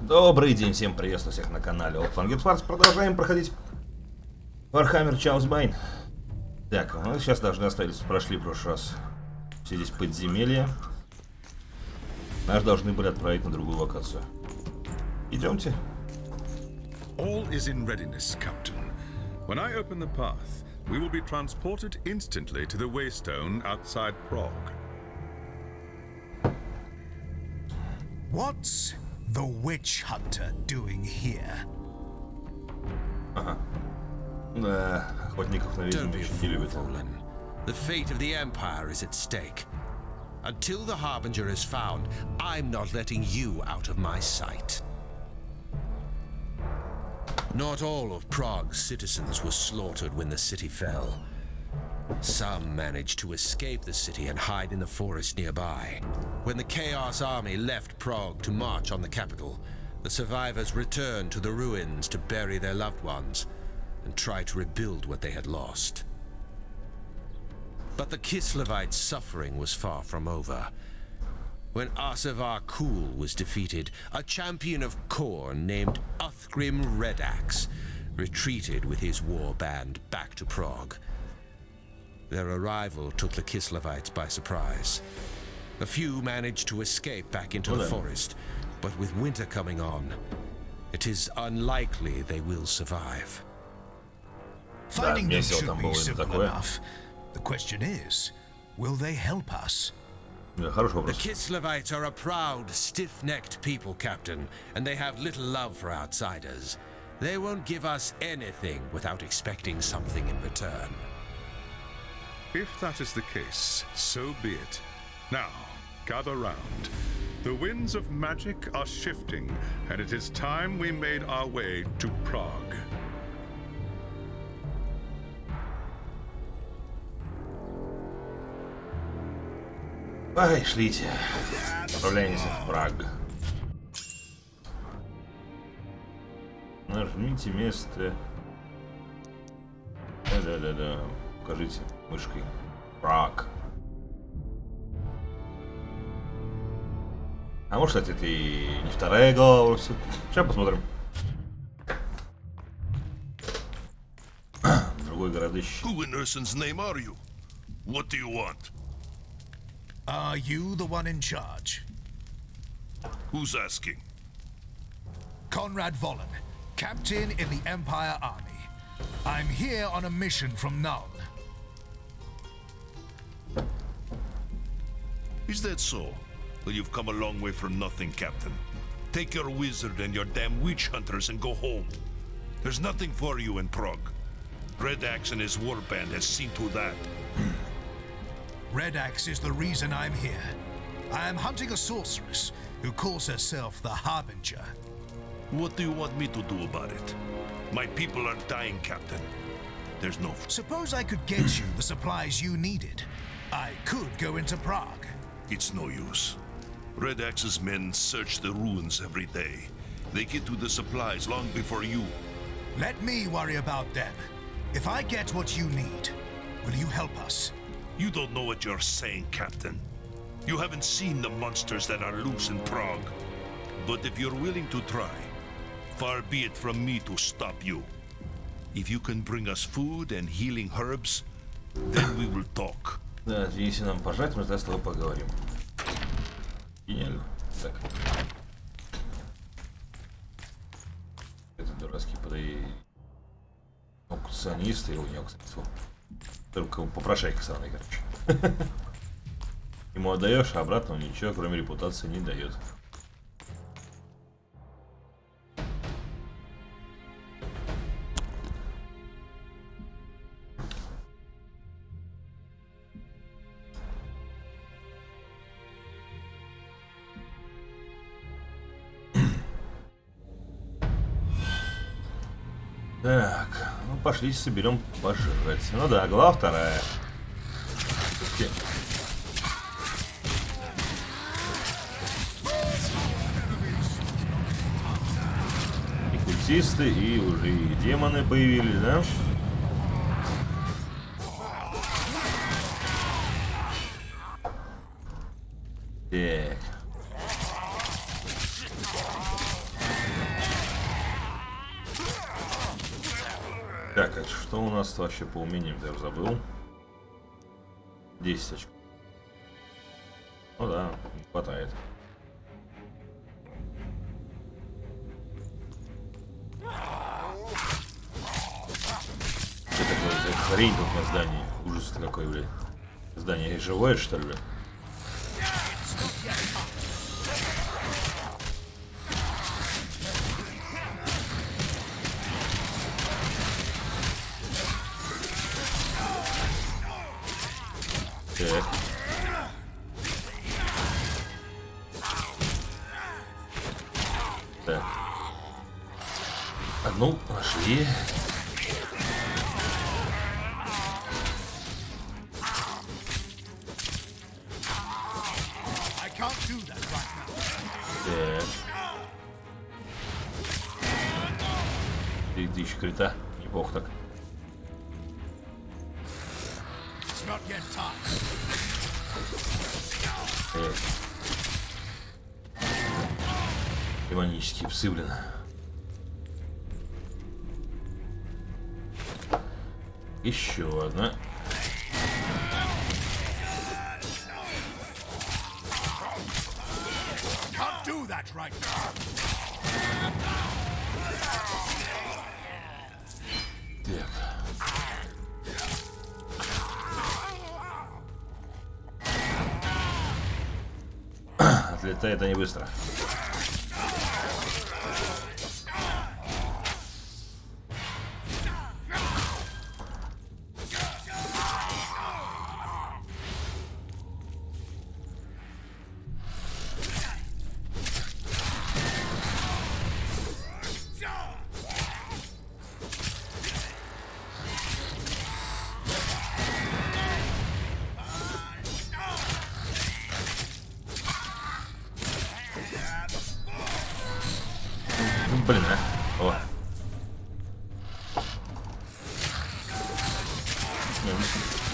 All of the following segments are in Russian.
Добрый день, всем приветствую всех на канале Троллинг. Продолжаем проходить Warhammer ChaosBane. Так, мы сейчас прошли в прошлый раз все здесь подземелья. Нас должны были отправить на другую локацию. Идемте. All is in readiness, Captain. When I open the path, we will be transported instantly to the Waystone outside Prague. What's the witch hunter doing here? Ага. Да, охотников на ведьм очень не любят. The fate of the Empire is at stake. Until the Harbinger is found, I'm not letting you out of my sight. Not all of Prague's citizens were slaughtered when the city fell. Some managed to escape the city and hide in the forest nearby. When the Chaos Army left Prague to march on the capital, the survivors returned to the ruins to bury their loved ones and try to rebuild what they had lost. But the Kislevites' suffering was far from over. When Asevar Kul was defeated, a champion of Khorne named Uthgrim Redax retreated with his war band back to Prague. Their arrival took the Kislevites by surprise. A few managed to escape back into the forest, but with winter coming on, it is unlikely they will survive. Finding them should be simple enough. The question is, will they help us? The Kislevites are a proud, stiff-necked people, Captain, and they have little love for outsiders. They won't give us anything without expecting something in return. If that is the case, so be it. Now, gather round. The winds of magic are shifting, and it is time we made our way to Prague. Пошлите. Отправляемся в Праг. Нажмите место. Да. Покажите мышкой. Праг. А может, кстати, это и не вторая глава. Сейчас посмотрим. Другой городище. Who in Ursun's name are you? What do you want? Are you the one in charge? Who's asking? Conrad Vollen, captain in the Empire Army. I'm here on a mission from Null. Is that so? Well, you've come a long way for nothing, Captain. Take your wizard and your damn witch hunters and go home. There's nothing for you in Prague. Redax and his warband has seen to that. Redax is the reason I'm here. I am hunting a sorceress who calls herself the Harbinger. What do you want me to do about it? My people are dying, Captain. There's no... Suppose I could get you the supplies you needed. I could go into Prague. It's no use. Redax's men search the ruins every day. They get to the supplies long before you. Let me worry about them. If I get what you need, will you help us? You don't know what you're saying, Captain. You haven't seen the monsters that are loose in Prague. But if you're willing to try, far be it from me to stop you. If you can bring us food and healing herbs, then we will talk. Да, если нам пожать, мы тогда с тобой поговорим. Гениально. Так. Это дурацкий аукционист, его не аукционист. Только попрошайка самый, короче. Ему отдаешь, а обратно он ничего, кроме репутации, не дает. Так, ну пошли соберем пожрать. Ну да, глава вторая. И культисты, и уже и демоны появились, да? Так. Так, а что у нас вообще по умениям? Я уже забыл. 10 очков. Ну да, не хватает. Что такое за хрень тут на здании? Ужас-то какой, блядь. Здание живое, что ли, блядь? Так. Так. Одну нашли. Так. 3000 крита. Неплохо так. Демонические псы, блин. Еще одна. Так. Отлетает они быстро. Блин, а? О.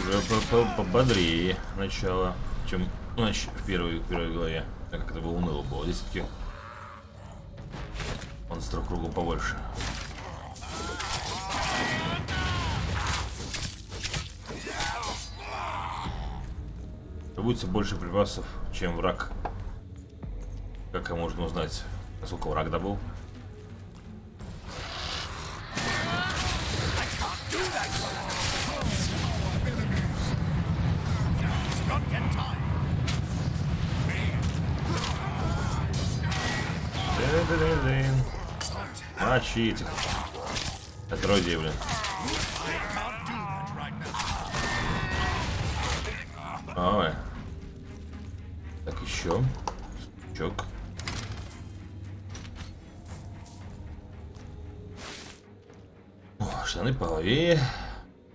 Уже пободрее начало, чем в первой главе. Так как это было уныло было. Здесь все-таки монстров кругом побольше. Будет больше припасов, чем враг. Как можно узнать, насколько враг добыл? Мочи этих отродье, блин. Ой. Так, еще. Чок. О, штаны по голове.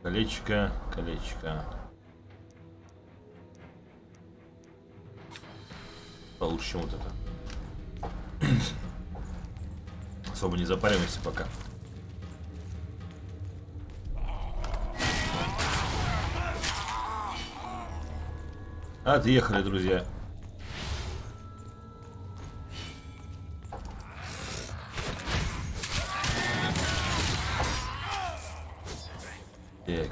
Колечко, колечко. Получше, чем вот это. Особо не запариваемся пока. Отъехали, друзья. Так.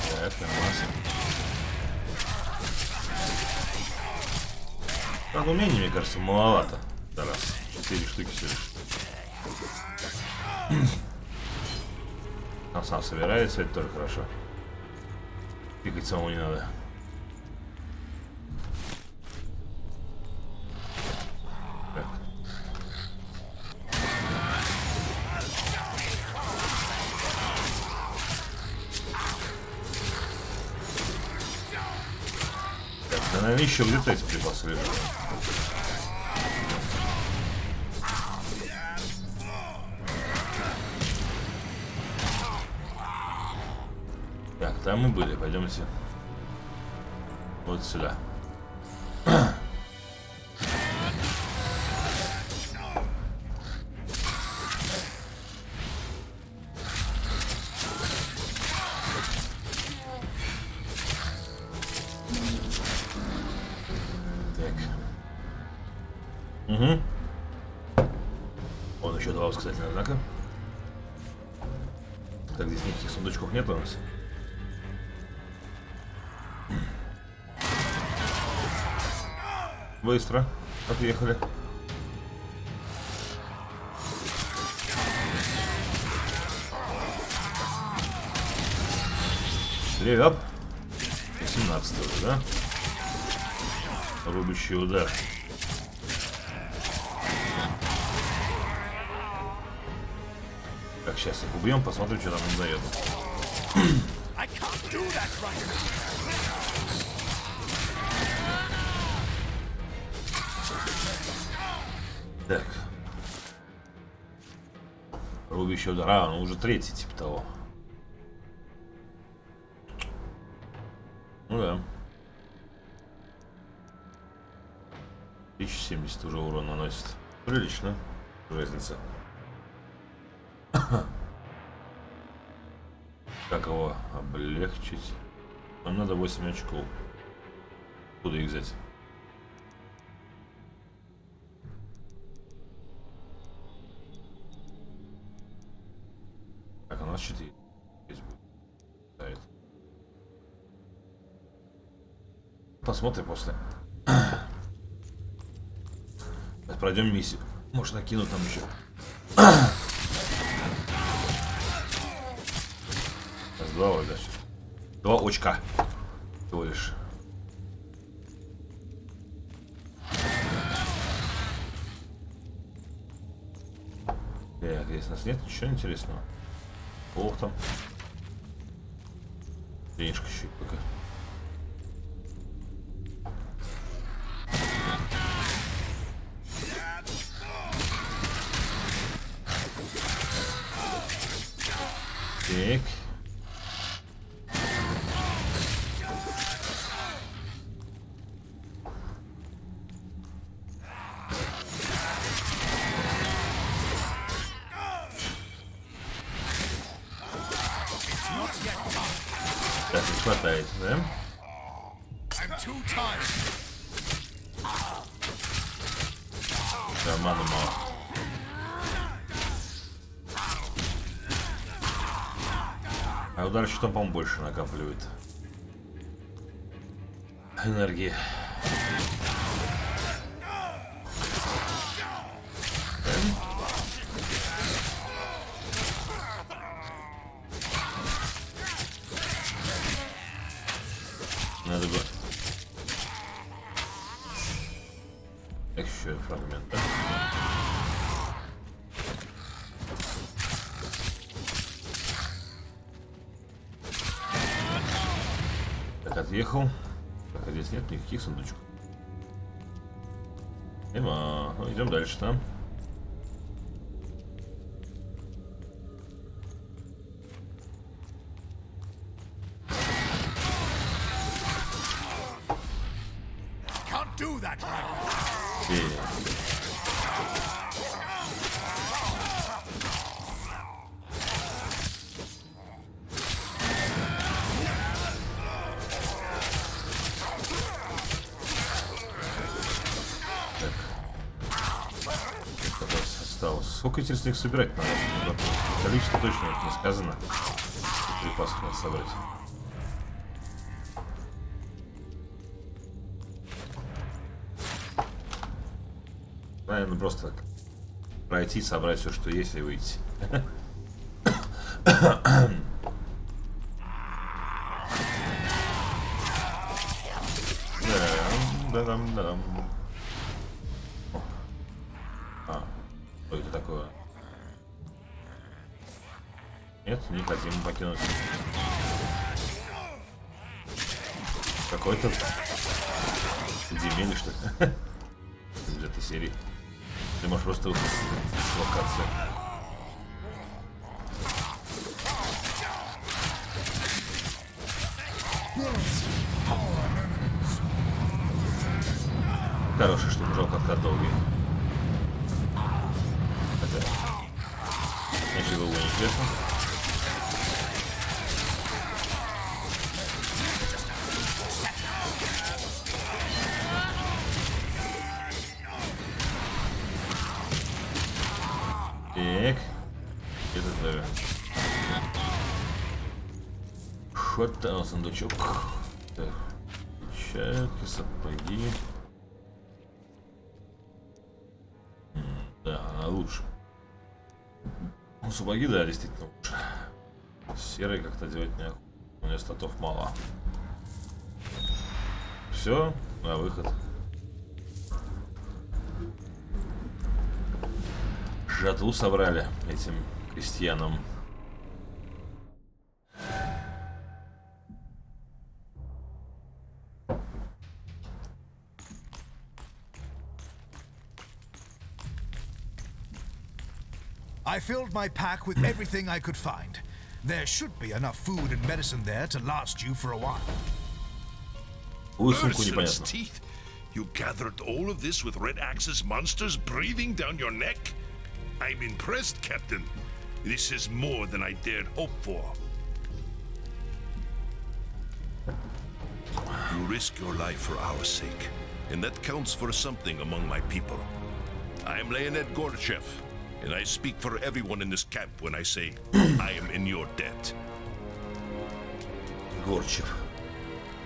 Так, нормально. Так, умений, мне кажется, маловато. Да, раз. 4 штуки всего лишь. Он сам собирается, это тоже хорошо. Пикать самому не надо. Так. Так, да, наверное, еще где-то эти припасы лежат. Там мы были, пойдемте вот сюда. Так. Угу. Вон еще 2 восклицательных знака. Так, здесь никаких сундучков нет у нас. Быстро. Отъехали. Привет. 17 уже, да? Рубящий удар. Так, сейчас их убьем, посмотрим, что там им дает. Так. Рубящий удар. А, ну уже 3-й, типа того. Ну да. 1070 уже урон наносит. Прилично. Разница. Как его облегчить? Нам надо 8 очков. Куда их взять? Так, у нас 4. Здесь будет. Посмотрим после. Пройдем миссию. Может, накину там еще. Раз, 2, вот дальше. 2 очка. Всего лишь. Так, здесь у нас нет ничего интересного. Ох там. Денежка чуть пока. Так. Так, не хватает, да? Да, маны мало. А удар щитом, по-моему, больше накапливает энергии. Надо бы... Еще фрагмент, да? Так, отъехал. Так, а здесь нет никаких сундучков. Ну, идем дальше там. Сколько интересно их собирать надо? Количество точно не сказано. Припасов надо собрать. Наверное, просто пройти, собрать все, что есть, и выйти. Да. Что это такое? Нет, не хотим покинуть. Какой-то подземелье, что ли? Из этой серии. Ты можешь просто выйти с локации. Хорошая штука, жалко откат долгий. Хотя... Ничего было неинтересно. Вот там сундучок. Так, перчатки, сапоги. Да, она лучше. Ну, сапоги, да, действительно лучше. Серый как-то делать неохота. У меня статов мало. Все, на выход. Жатву собрали этим крестьянам. I filled my pack with everything I could find. There should be enough food and medicine there to last you for a while. Person's teeth? You gathered all of this with Red Axe's monsters breathing down your neck? I'm impressed, Captain. This is more than I dared hope for. You risk your life for our sake, and that counts for something among my people. I am Leonid Gorchev, and I speak for everyone in this camp when I say I am in your debt. Горчев.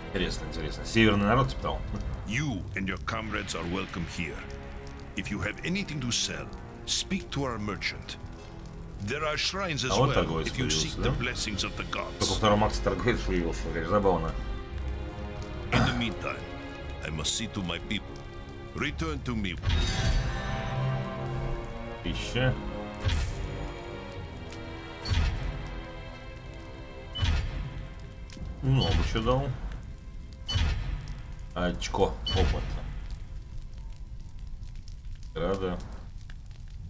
Интересно, интересно. Северный народ питал. You and your comrades are welcome here. If you have anything to sell, speak to our merchant. There are shrines as well if you seek the blessings of the gods. Только втором акте торговец появился, конечно, забавно. In the meantime, I must see to my people. Return to me. Пища. Много еще дал. Очко опыта. Рада.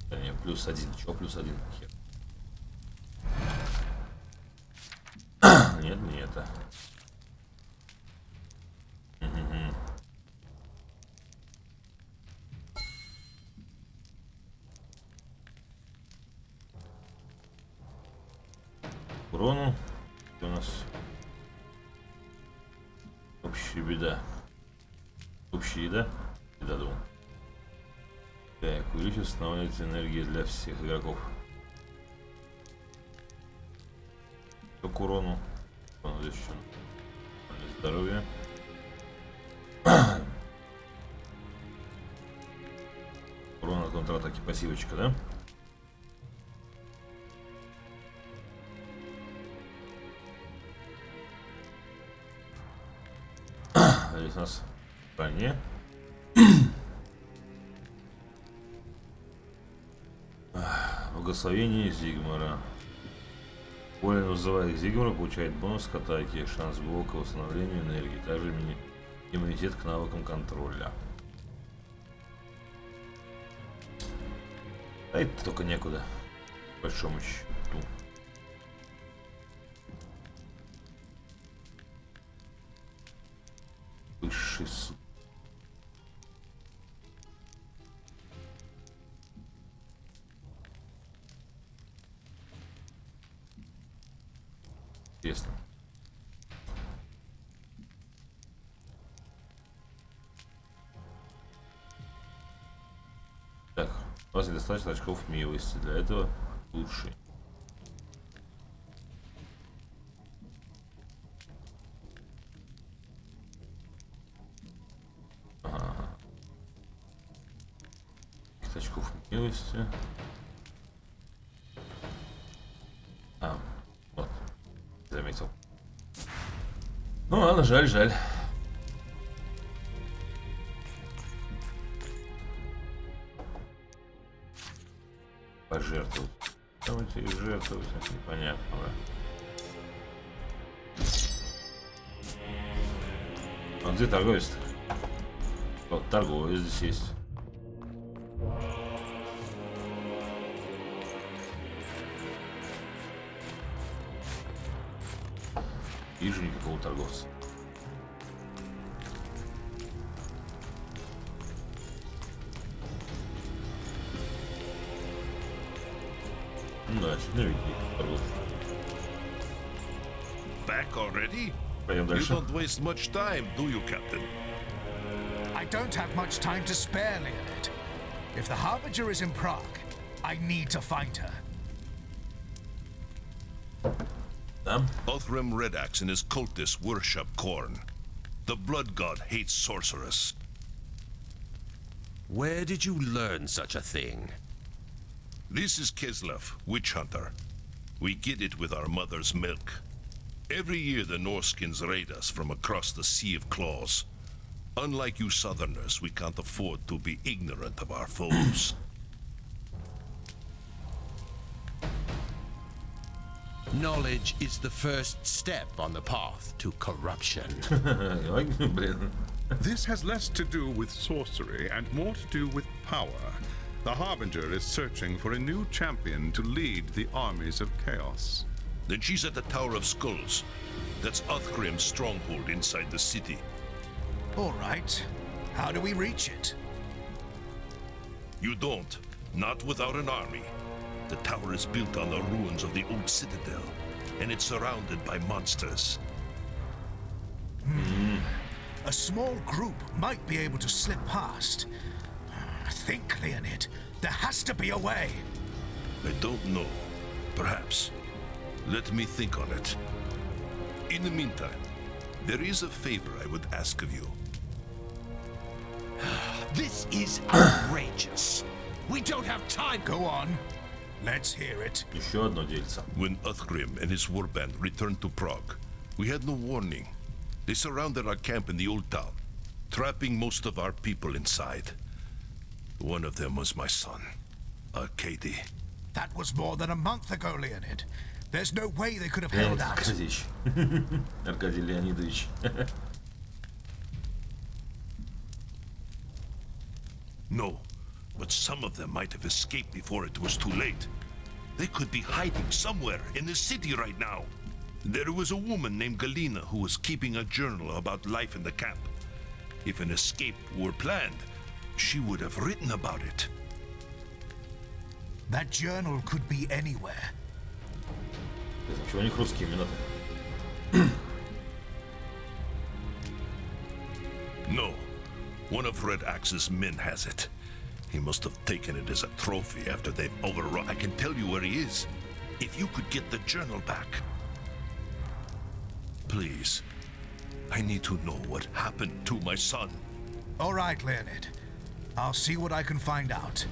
Да не, +1. Чё +1? Хер. Нет, не это. Урону. У нас общая беда. Общая еда? Еда, думаю. Так, увеличить восстановление энергии для всех игроков. Что к урону? Здесь еще здоровье. Урон от контратаки, пассивочка, да? Здесь у нас в стране. Благословение Зигмара. Воин, вызывая Зигмара, получает бонус к атаке, шанс блока, восстановления энергии, также иммунитет к навыкам контроля. А это только некуда, по большому счету. Высший суд. Интересно. Так, у вас недостаточно очков милости. Для этого лучше. Ага. Очков милости. Заметил. Ну ладно, жаль, жаль. Пожертвовать. Давайте их жертвовать, это непонятно. А где торговец-то? Вот торговец здесь есть. Вижу никакого торговца. Ну да, чуть не видно торговца. Back already? Пойдем дальше. You don't waste much time, do you, Captain? I don't have much time to spare, Leonid. If the Harbinger is in Prague, I need to find her. Да? Othrim Redax and his cultists worship corn. The blood god hates sorcerers. Where did you learn such a thing? This is Kislev, witch hunter. We get it with our mother's milk. Every year the Norskins raid us from across the Sea of Claws. Unlike you southerners, we can't afford to be ignorant of our foes. Knowledge is the first step on the path to corruption. Блин. This has less to do with sorcery and more to do with power. The Harbinger is searching for a new champion to lead the armies of chaos. Then she's at the Tower of Skulls. That's Othgrim's stronghold inside the city. All right. How do we reach it? You don't. Not without an army. The tower is built on the ruins of the old citadel, and it's surrounded by monsters. A small group might be able to slip past. Think, Leonid. There has to be a way. I don't know. Perhaps. Let me think on it. In the meantime, there is a favor I would ask of you. This is outrageous. We don't have time. Go on. Let's hear it. Еще одно дельце. When Othgrim and his warband returned to Prague, we had no warning. They surrounded our camp in the old town, trapping most of our people inside. One of them was my son, Arkady. That was more than a month ago, Leonid. There's no way they could have held out. Аркадьевич. Аркадий Леонидович. No, but some of them might have escaped before it was too late. They could be hiding somewhere in the city right now. There was a woman named Galina who was keeping a journal about life in the camp. If an escape were planned, she would have written about it. That journal could be anywhere. Почему у них русские имена-то? No, one of Red Axe's men has it. He must have taken it as a trophy after they've overrun. I can tell you where he is. If you could get the journal back. Please. I need to know what happened to my son. All right, Leonid. I'll see what I can find out.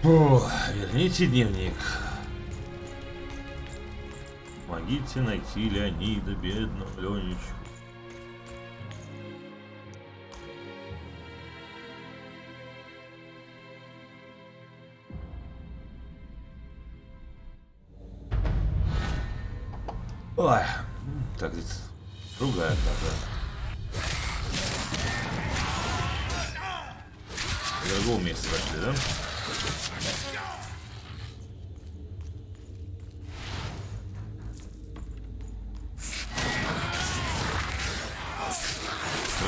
Верните дневник. Помогите найти Леонида, бедного Ленича. Ой, так здесь другая карта. В другом месте зашли, да?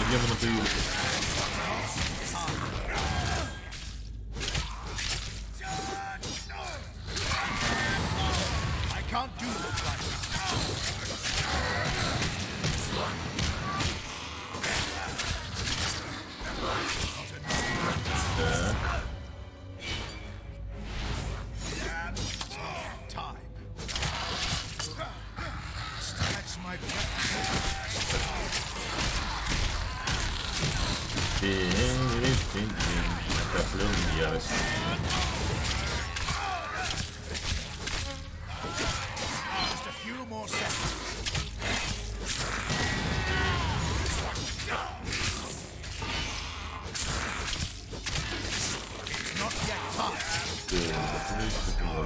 Где мы появились? Оскорбление ярости.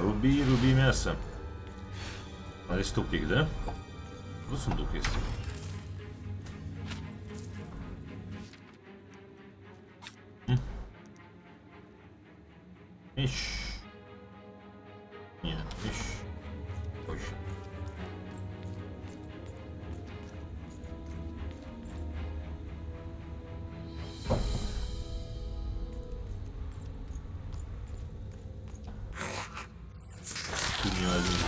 Руби, руби мясо. А здесь тупик, да? Ну, сундук есть. Меч. Нет, меч. Точно. Ты не один.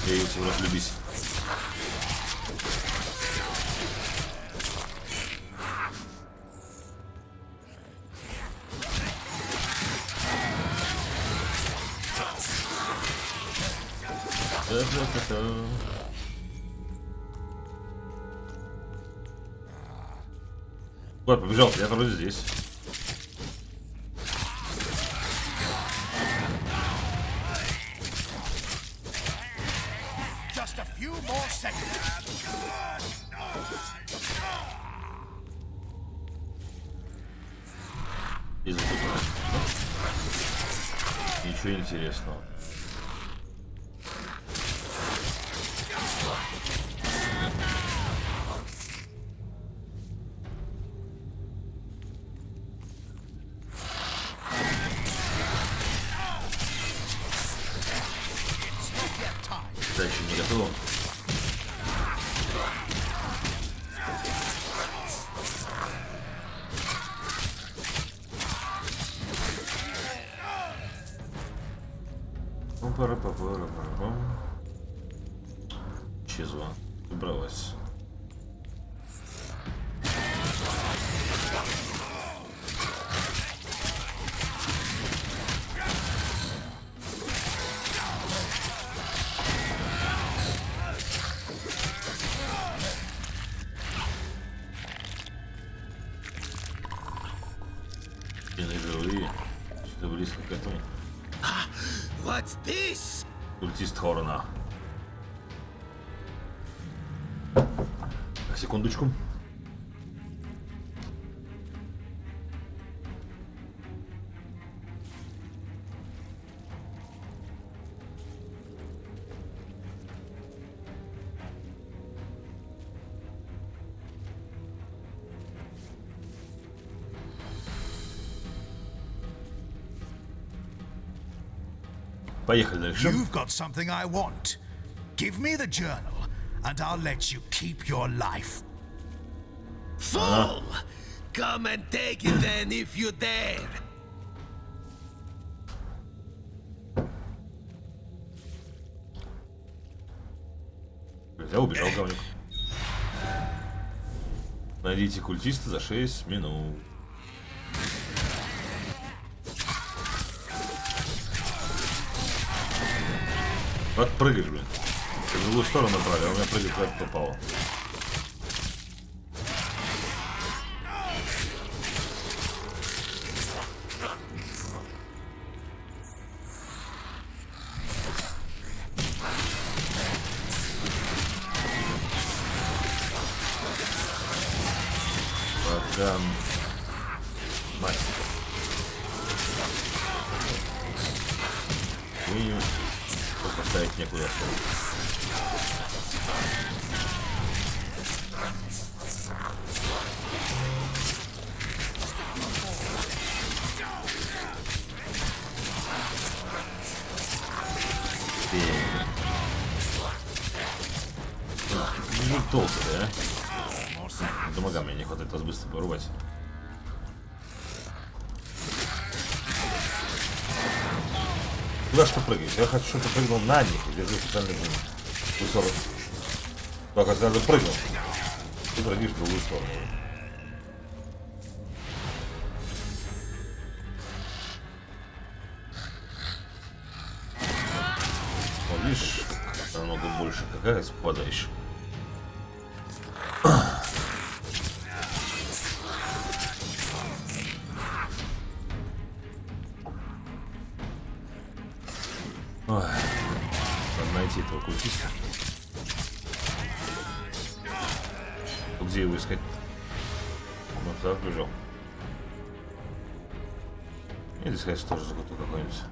Я ее всего разлюбись. Вот, побежал, я вроде здесь. Just a few more seconds. Ничего интересного. Да, еще не готово. Исчезла. Убралась. Живые. Что-то близко к этому. What's this? Культист Хорона. Так, секундочку. Поехали дальше. You've got something I want. Give me the journal, and I'll let you keep your life. Fool! Come and take it then if you dare. Я убежал, говнюк. Найдите культиста за 6 минут. Вот прыгаешь, блин. Ты в другую сторону направил, а у меня прыгать куда-то попало. Пока... Мать. Минимум. Поставить некуда. Ну, толстый, а? Дамага мне не хватает вас быстро порубать. Куда что прыгаешь? Я хочу, чтобы ты прыгнул на них и держи специальный высорок. Только когда ты прыгнул, ты прыгаешь в другую сторону. Вот видишь, намного больше. Какая попадаешь? Ой, надо найти этого культиста. Где его искать? Вот так бежал. Или сказать, тоже закуту какой-нибудь.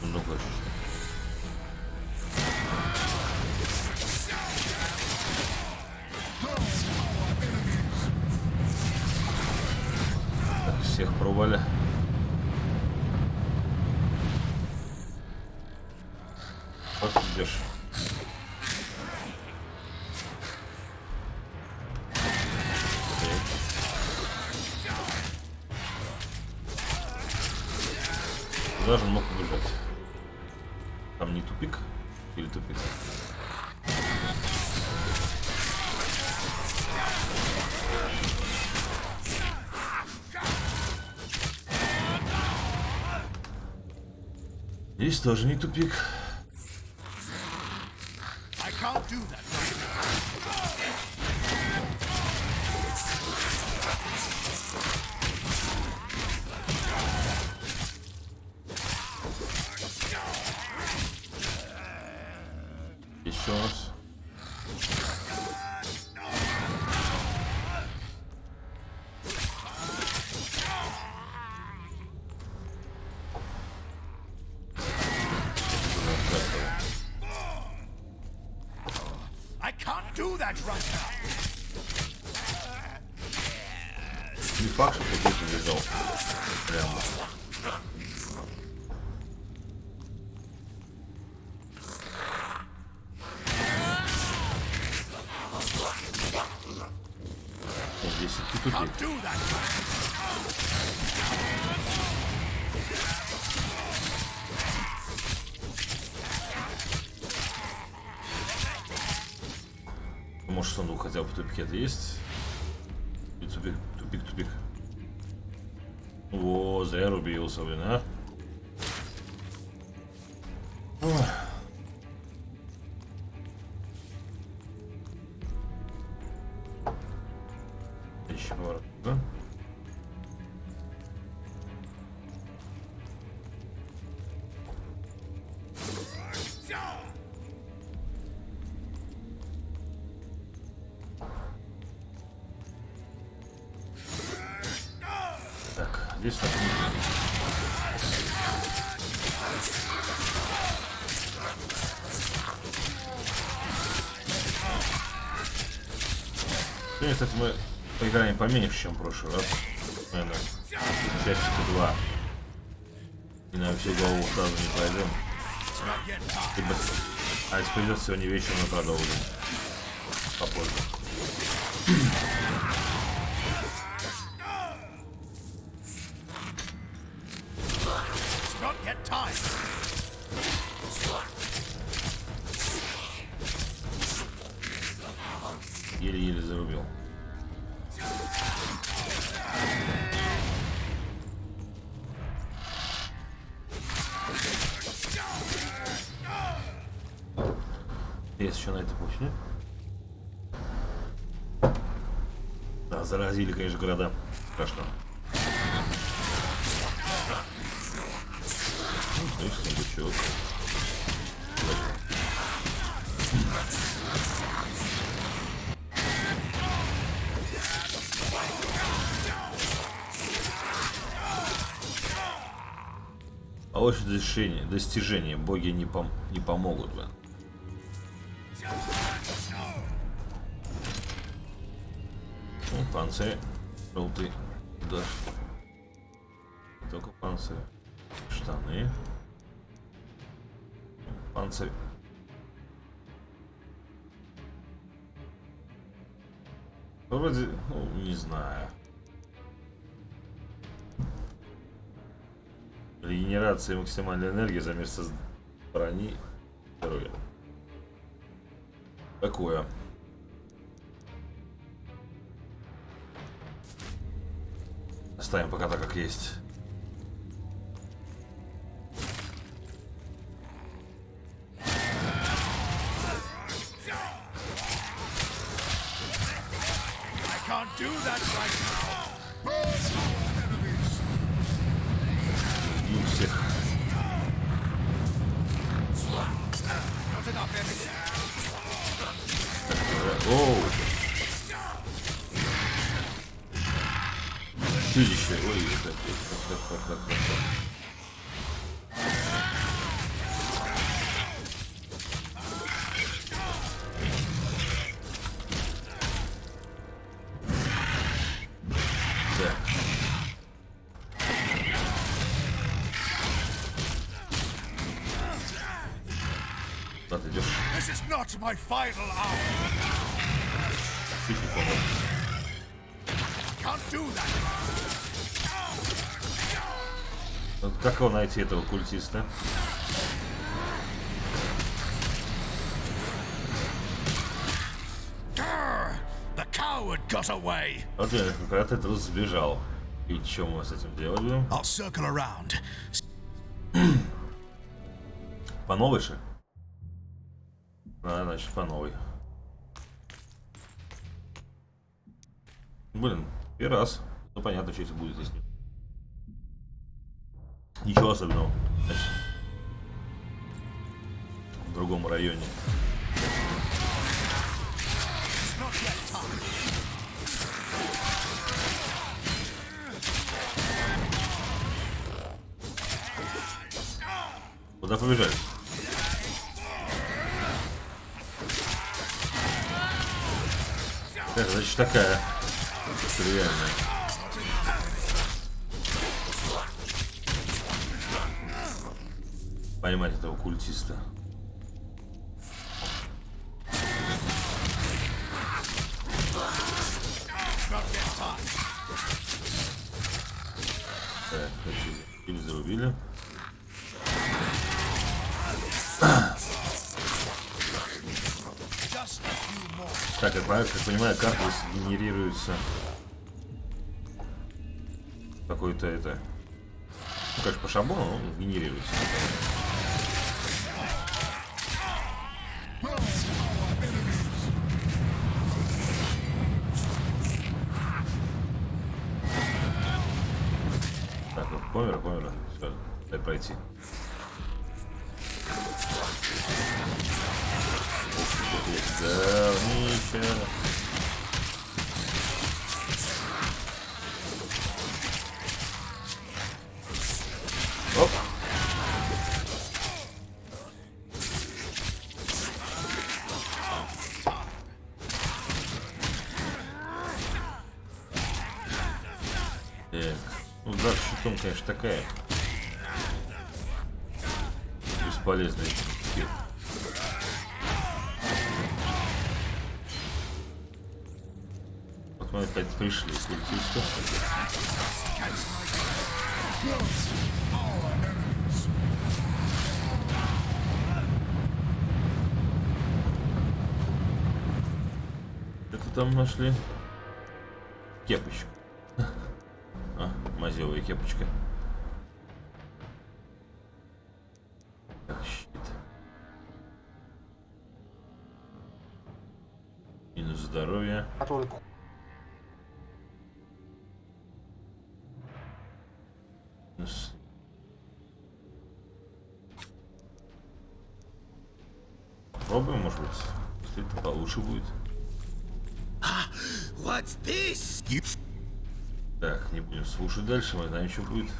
Ну, хочешь. Так, всех порубали. Вот ты идешь. Куда же он мог побежать? Там не тупик? Или тупик? Здесь тоже не тупик. can't do that right now. Еще раз. I can't do that right now. Не факт, что кто-то лежал. Прямо. Здесь и тупик. Can't do that right Может, сундук хотя бы в тупике-то есть? И тупик, тупик, тупик. О, зря рубился, блин, а? Ой. Еще поворот, да? Так, здесь так. Сегодня, кстати, мы поиграем поменьше, чем в прошлый раз. Наверное, часть 2. И на всю голову сразу не пройдем. А если придется сегодня вечером, мы продолжим. Попозже. not yet time. Еле-еле зарубил. Есть еще на этой почве. Да, заразили, конечно, города. Страшно. Ну, слышь, сундучок. А вот достижения. Боги не помогут, блин. Ну, панцирь желтый. Да. Только панцирь. Штаны. Панцирь. Вроде, ну, не знаю. Регенерация и максимальная энергия за место брони. Здоровья. Такое. Оставим пока так, как есть. И всех. Оу. Чудище. Ой, так. This is not my final hour. Can't do that. Вот как его найти, этого культиста? The coward got away. Вот я как раз этот сбежал. И что мы с этим делать будем? I'll circle around. По новой же? А, значит, по новой. Блин, и раз. Ну понятно, что это будет здесь. Ничего особенного. Значит, в другом районе. Куда побежали? Это значит такая. Реально. Поймать этого культиста. Так, или зарубили. Так, как понимаю, карты генерируются какой-то это. Ну, конечно, по шаблону, но он генерируется. Так, вот, помер. Все, дай пройти. Да, ничего. Оп. Так, ну удар щитом, конечно, такая бесполезная скилл. Вот мы опять пришли с культистом. Это там нашли кепочку. А, мазевая кепочка. Так, щит. Минус здоровье. Минус. Попробуем, может быть, если это получше будет. What's this? Так, не будем слушать дальше, мы знаем, что будет.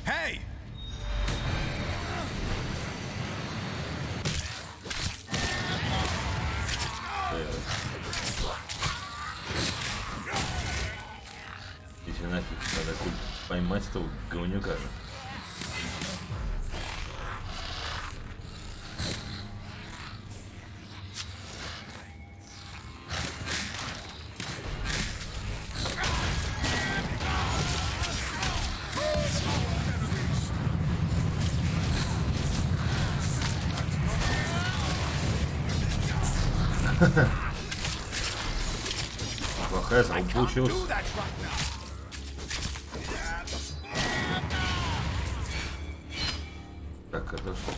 Hey! Если нафиг надо поймать этого говнюка же. Плохая залп получилась. Так, это что?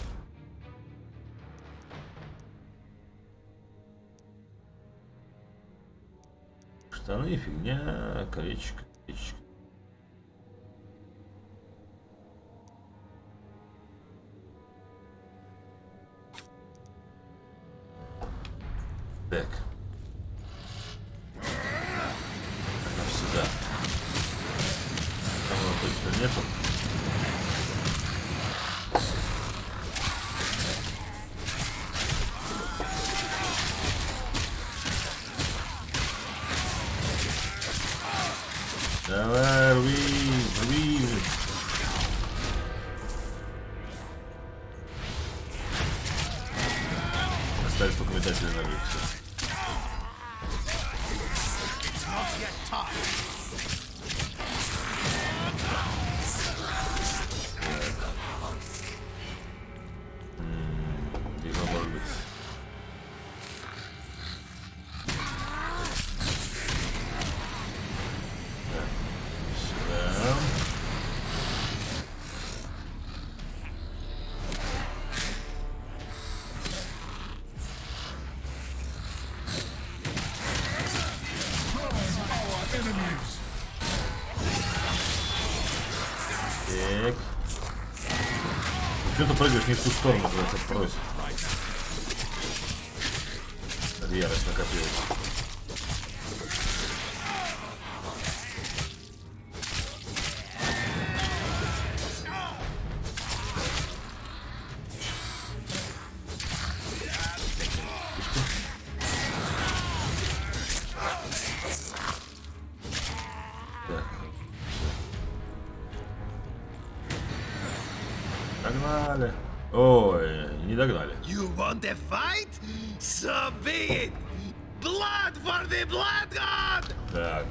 Штаны, фигня, колечко. Так. Нам сюда. Там его точно нету. Давай, рви. Оставить только метателя на рык. Где он может быть? Сюда. Что ты прыгаешь не в ту сторону, когда тебя просит? Ярость накопилась. Догнали. Ой, не догнали. You want a fight? So be it! Blood for the blood god! Так.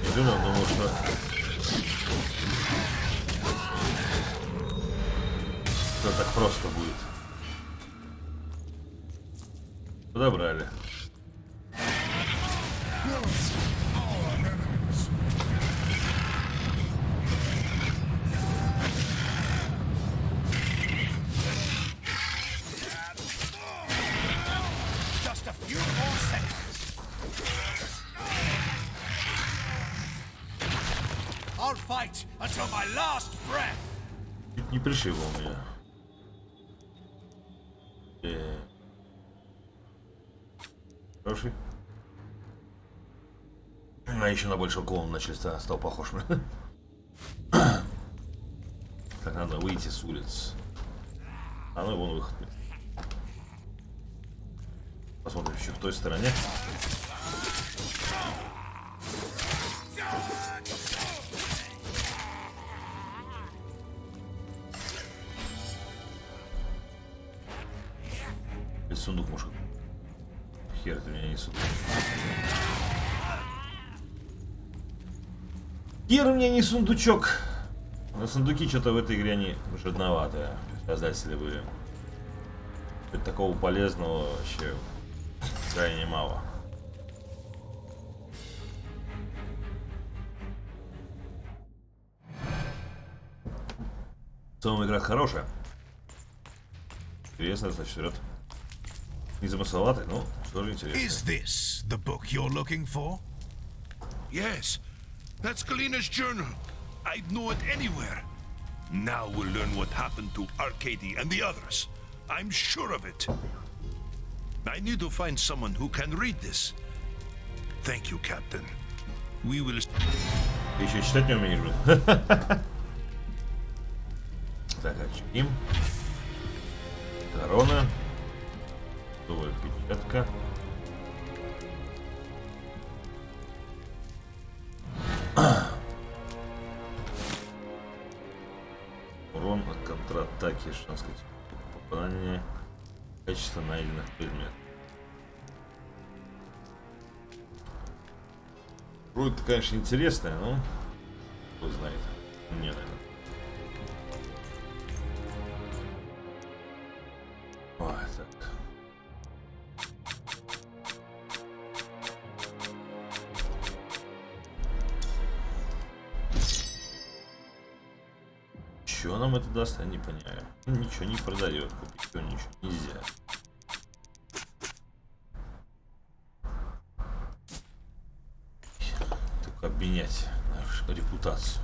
Я думал, что все так просто будет. Подобрали. I'll fight until my last breath. Чуть не пришибло у меня. Хороший. А еще на большого клоуна начали стал похож. Так, надо выйти с улиц. А ну вон выход. Посмотрим еще в той стороне. Без сундук, может. Хер ты меня не сундук. Хер у меня не сундучок. На сундуки что-то в этой игре они жадноватые. Создатели были. Такого полезного вообще крайне мало. В целом игра хорошая. Интересно, значит, вперед. Незамысловатый, но тоже интересно. Is this the book you're looking for? Yes, that's Galina's journal. I'd know it anywhere. Now we'll learn what happened to Arcady and the others. I'm sure of it. I need to find someone who can read this. Thank you, Captain. We will... Ты еще читать не умеешь, блин. Так, очки. Корона. Новая печатка. Урон от контратаки, что сказать. Попадание. Качество найденных предметов. Вроде, конечно, интересная, но кто знает. Не, наверное. Ой, так. Что нам это даст, я не понимаю. Ничего не продает, купить ничего нельзя. Только обменять нашу репутацию.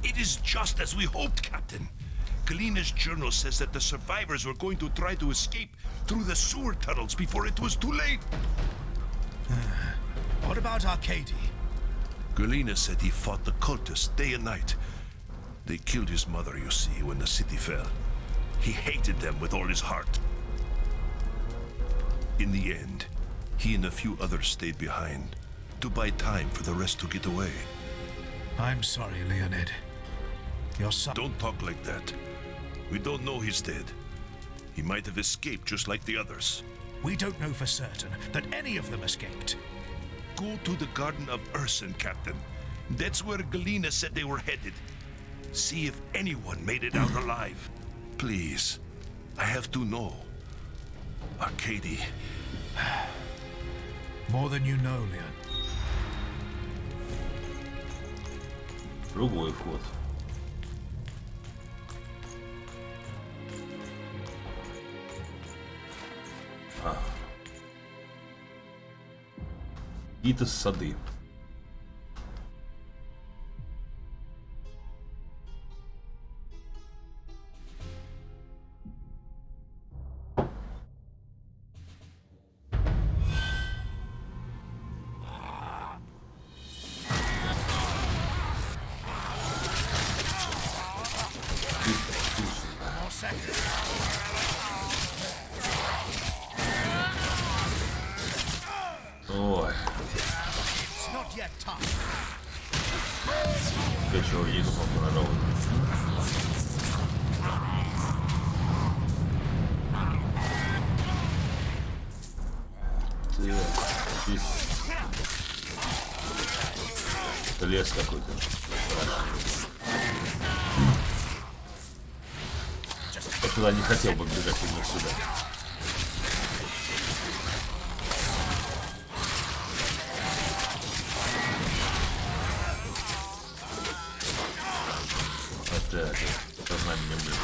It is just as we hoped, Captain. Galina's journal says that the survivors were going to try to escape through the sewer tunnels before it was too late. What about Arcady? Galina said he fought the cultists day and night. They killed his mother, you see, when the city fell. He hated them with all his heart. In the end, he and a few others stayed behind to buy time for the rest to get away. I'm sorry, Leonid. Your son... Don't talk like that. We don't know he's dead. He might have escaped just like the others. We don't know for certain that any of them escaped. Go to the Garden of Urson, Captain. That's where Galina said they were headed. See if anyone made it out alive. Please. I have to know. Arcady. More than you know, Leon. Другой вход. Какие-то сады. Ой. Ты чего, есть попробовать? Здесь лес какой-то. Я сюда не хотел бы бежать именно сюда. Так, сознание, блин.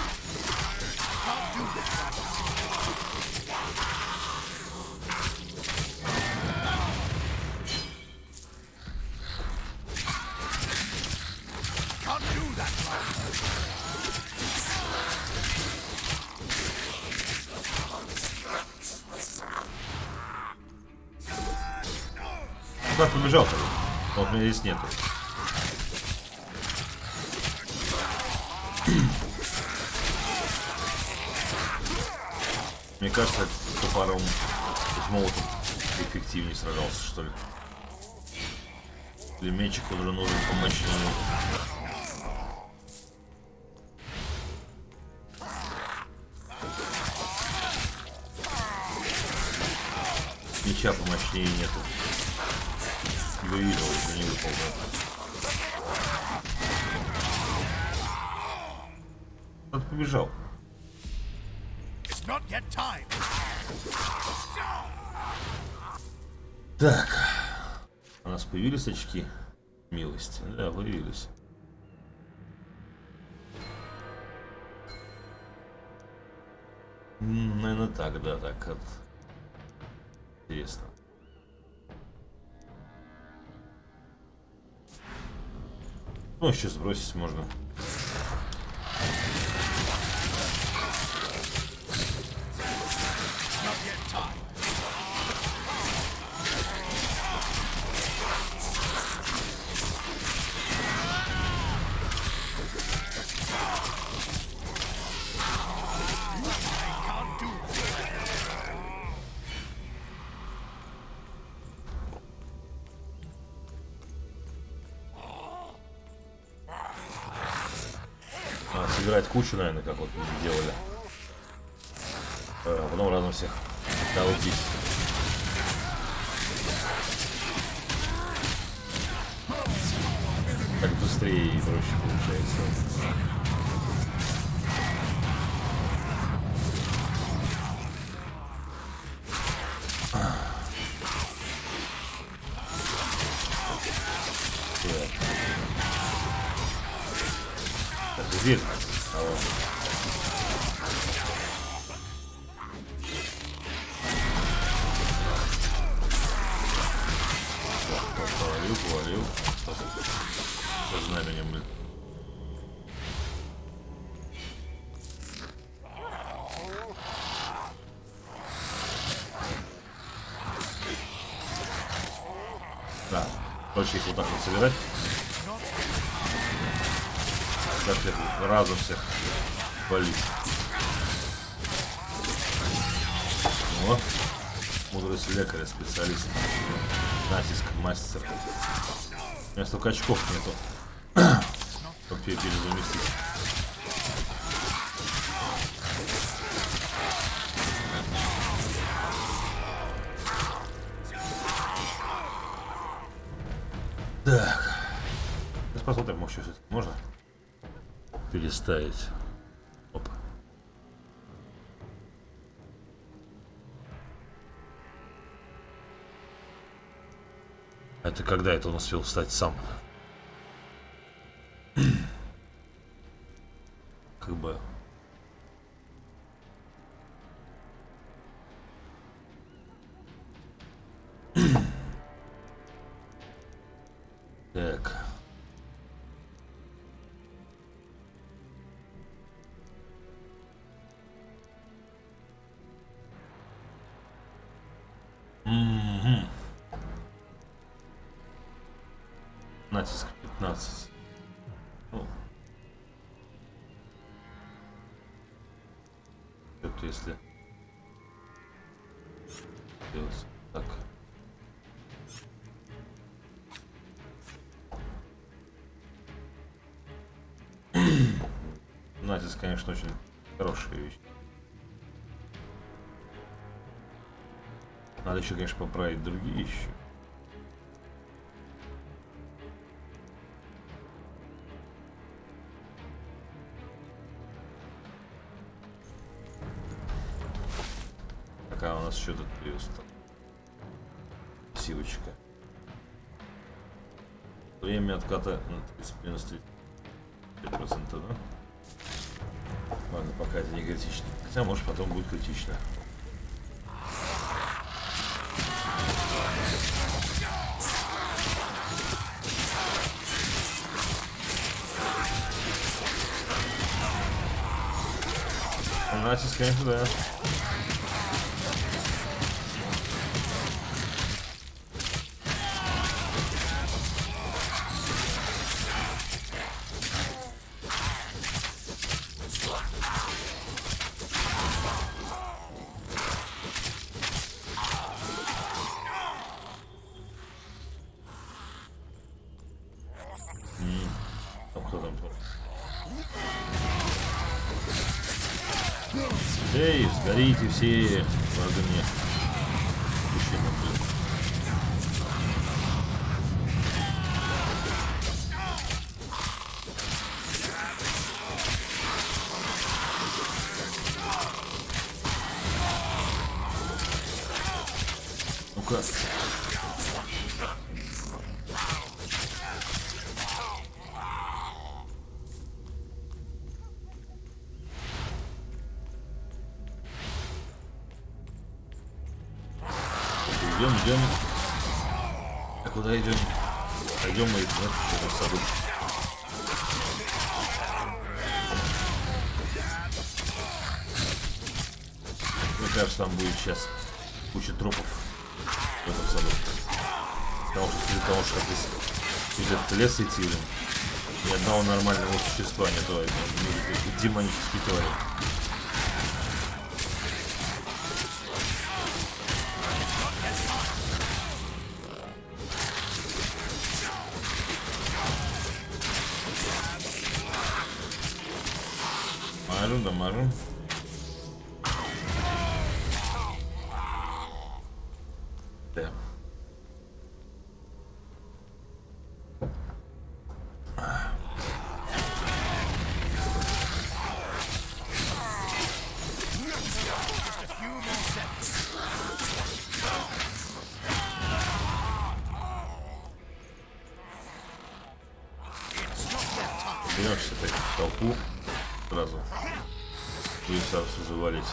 Куда побежал-то? Вот меня здесь нету. Мне кажется, топором с молотом эффективнее сражался, что ли. Или мечик уже нужен помощнее. Меча помощнее нету. Не видел, если не выполнил. Кто-то побежал. Так, у нас появились очки милости. Да, появились. Наверное, так, да, так вот. Интересно. Ну, еще сбросить можно. Собирать кучу, наверное, как вот люди делали. Потом разом всех долбить. Так быстрее и проще получается. Зверь. Повалил. Со знаменем, блин. Да, проще их вот так вот собирать. Так всех, разом всех валить. Вот. Мудрость лекаря, специалист. Натиск, мастер. У меня столько очков нету. Как перезаместить. Так. Сейчас посмотрим, может, что все-таки можно переставить. Опа. Это когда это он успел встать сам? Как бы. Натиск 15. Ну. Это если делать так. Натиск, конечно, очень хорошая вещь. Надо еще, конечно, поправить другие еще. Какая у нас еще тут плюс? Силочка. Время отката на 30%, да? Ладно, пока это не критично. Хотя, может, потом будет критично. Натиск, конечно, да. Эй, сгорите все в огне. Ну-ка. Идем. А куда идем? Пойдем мы в саду. Мне кажется, там будет сейчас куча трупов в этом саду. Потому что из-за того, что через этот лес идти, ни одного нормального существа, не то это демонические твари. Дамажим. Да. Берешься так в толпу сразу. И сразу завалить.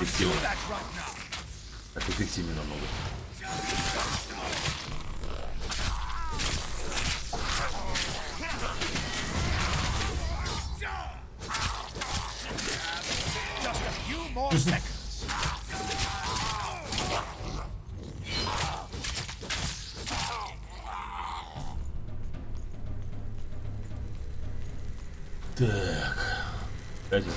Эффективно. Так эффективнее намного. Так. Один.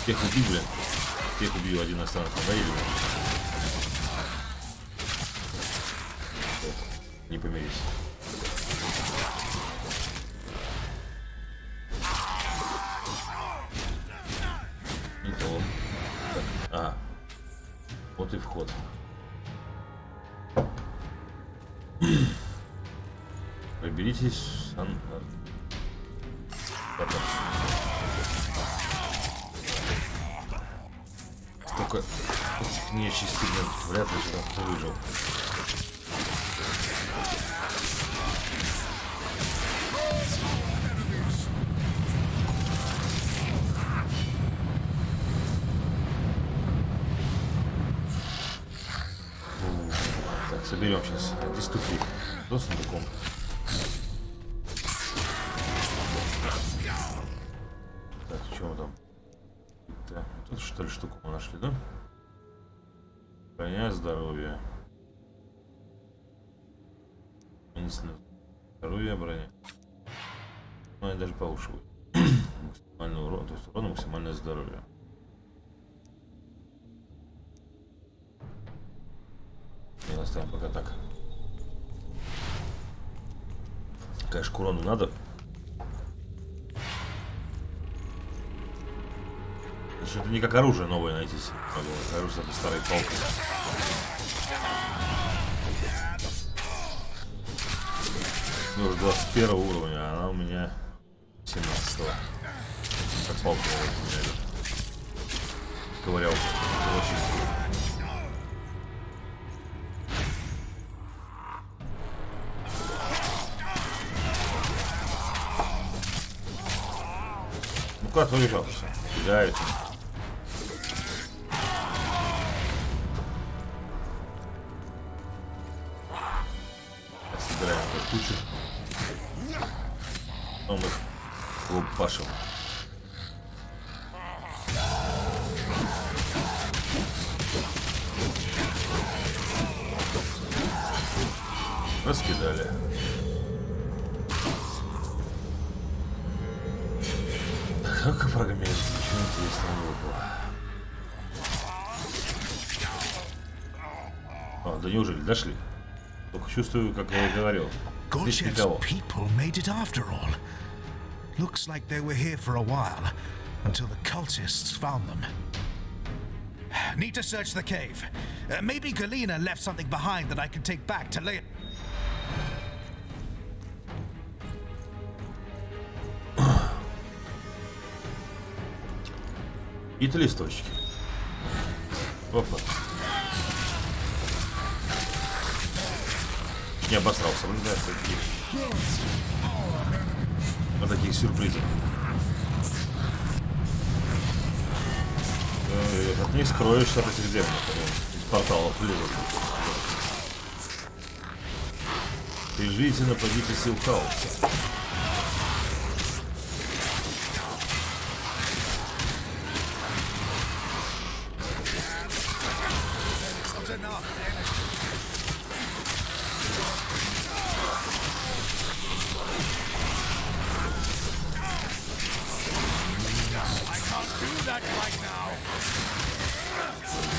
Всех убью, блин. Всех убью, один останется. Надоели мне. Не помирись. Не то. А. Вот и вход. Проберитесь. Столько этих нечисти, вряд ли кто выжил. Так, соберем сейчас. Доступи. До сундуком. Так, что мы там? Так, тут что ли штуку мы нашли, да? Броня, здоровье. Здоровье, броня. Ну, они даже повыше будет. Максимальный урон, то есть урон, максимальное здоровье. И оставим пока так. Конечно, к урону надо. Это не как оружие новое найти. Оружие это старой палкой. Ну, уже 21 уровня, а она у меня 17-го. Как палка у меня идет. Ковырял. Ну куда ты уезжал? Кидает. Собираем эту кучу. Потом их лупашим. Раскидали. Как программист, ничего интересного не выпало. О, да неужели дошли? Только чувствую, как я и говорил. Здесь никого. People made it after all. Looks like they were here for a while, until the cultists found them. Need to search the cave. Maybe Galena left something behind that I can take back to later. Какие-то листочки. Опа. Не обосрался, да, таких. Вот таких сюрпризов. От них скроешься от этих демонов. Из порталов лезут. Бежите, нападите сил хаоса.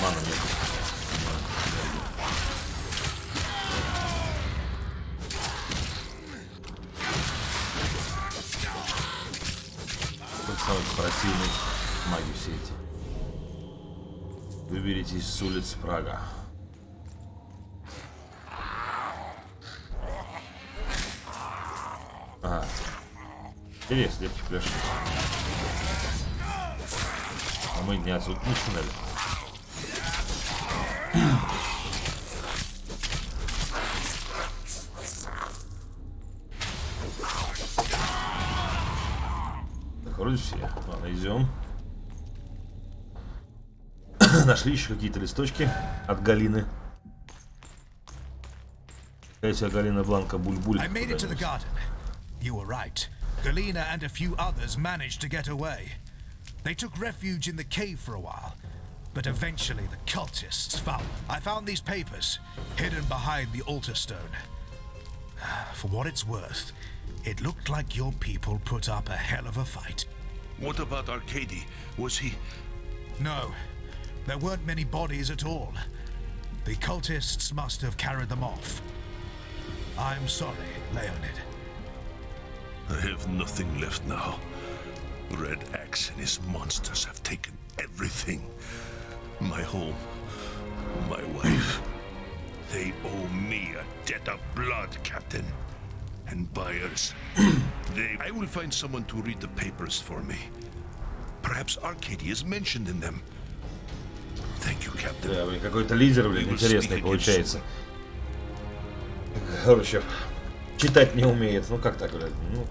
Мана нет. Тут самый противный маги все эти. Выберитесь с улиц Прага. Ага. Интересно, девки пляшут. А мы не отсюда начинали. Так, вроде все. Ладно, идем. Нашли еще какие-то листочки от Галины. Какая Галина Бланка Буль-Буль. I made it to the garden. You were right. Galena and a few others managed to get away. They took refuge in the cave for a while, but eventually the cultists found them. I found these papers hidden behind the altar stone. For what it's worth, it looked like your people put up a hell of a fight. What about Arcady? Was he... No, there weren't many bodies at all. The cultists must have carried them off. I'm sorry, Leonid. I have nothing left now. Red Axe and his monsters have taken everything. My home, my wife. They owe me a debt of blood, Captain. And buyers. I will find someone to read the papers for me. Perhaps Arcady is mentioned in them. Thank you, Captain. Да, блин, какой-то лидер, блин, интересный получается. Короче, читать не умеет. Ну как так, блин? Ну,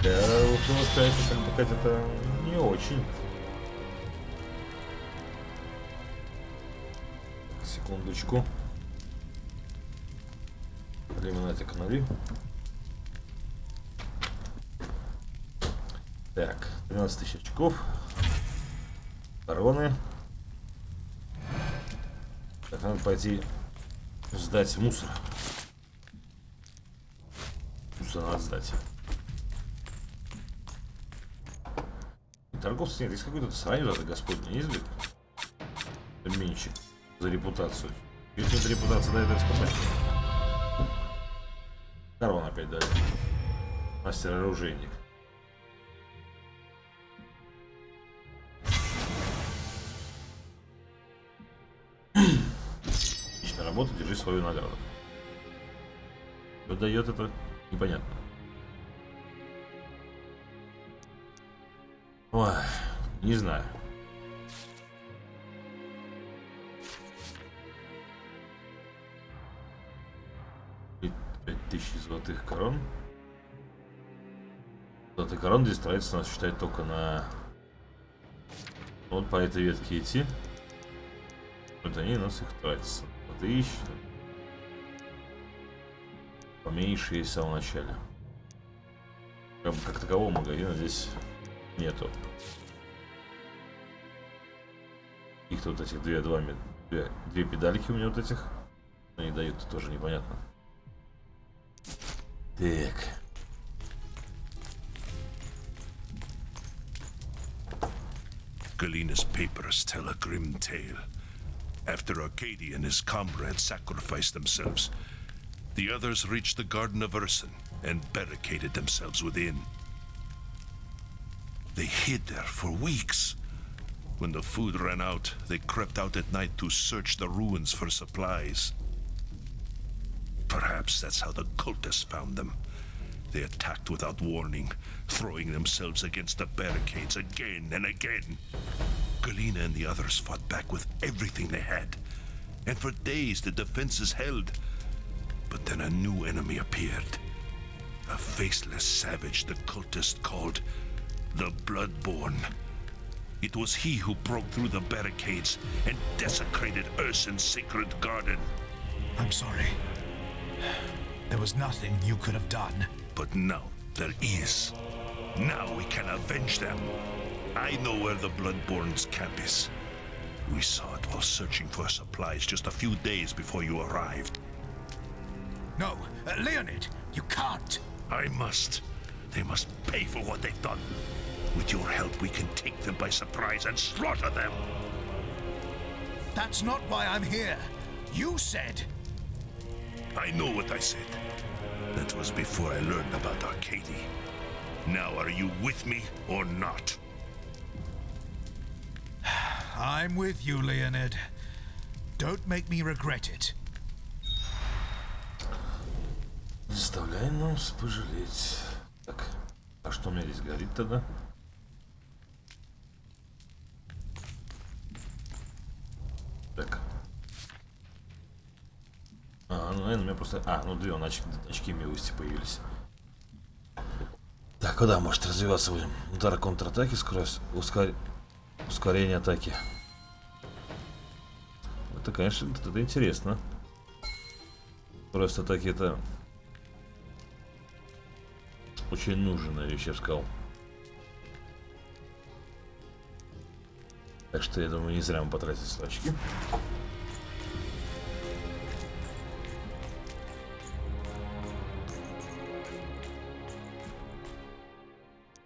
да, лучше сказать, что это не очень. Секундочку. Иллюминатик 0. Так, 13 тысяч очков. Короны. Так, надо пойти сдать мусор. Мусор надо сдать. И торговцы нет, есть какой-то срань за Господня, есть ли? Меньше за репутацию. Если эта репутация дает раскопать. Корон опять дали. Мастер-оружейник. Отличная работа, держи свою награду. Что дает это? Непонятно. Ой, не знаю. 5000 золотых корон. Золотые короны здесь тратится, надо считать только на... Вот по этой ветке идти. Вот они у нас их тратятся. 1000. Поменьше есть в самом начале. Как такового магазина здесь нету. Их-то вот этих две педальки у меня вот этих. Они дают, тоже непонятно. Так. Galina's papers tell a grim tale. After Arcadia and his comrades sacrificed themselves, the others reached the Garden of Urson and barricaded themselves within. They hid there for weeks. When the food ran out, they crept out at night to search the ruins for supplies. Perhaps that's how the cultists found them. They attacked without warning, throwing themselves against the barricades again and again. Galina and the others fought back with everything they had, and for days the defenses held. But then a new enemy appeared. A faceless savage the cultists called the Bloodborne. It was he who broke through the barricades and desecrated Urson's sacred garden. I'm sorry. There was nothing you could have done. But now there is. Now we can avenge them. I know where the Bloodborne's camp is. We saw it while searching for supplies just a few days before you arrived. No, Leonid, you can't. I must. They must pay for what they've done. With your help, we can take them by surprise and slaughter them. That's not why I'm here. You said... I know what I said. That was before I learned about Arcadia. Now, are you with me or not? I'm with you, Leonid. Don't make me regret it. Заставляй нас пожалеть. Так, а что у меня здесь горит тогда? Так. Ну, наверное, у меня просто... ну, две очки милости появились. Так, куда может развиваться будем? Удар контратаки, скорость, ускорение атаки. Это, конечно, это интересно. Скорость атаки это... очень нужная вещь, я бы сказал. Так что, я думаю, не зря мы потратили очки.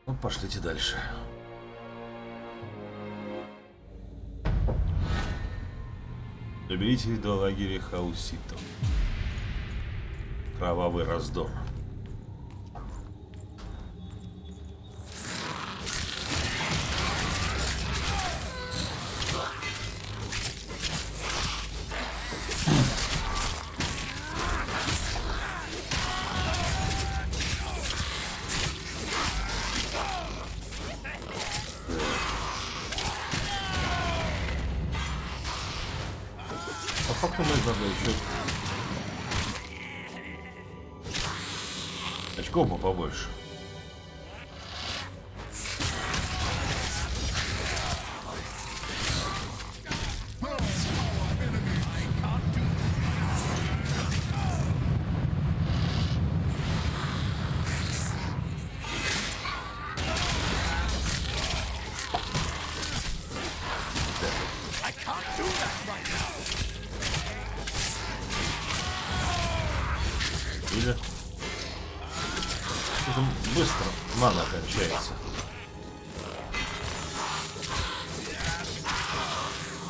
Ну, пошлите дальше. Доберите до лагеря хауситов. Кровавый раздел. факту надо еще очков бы побольше. Или это быстро мана кончается.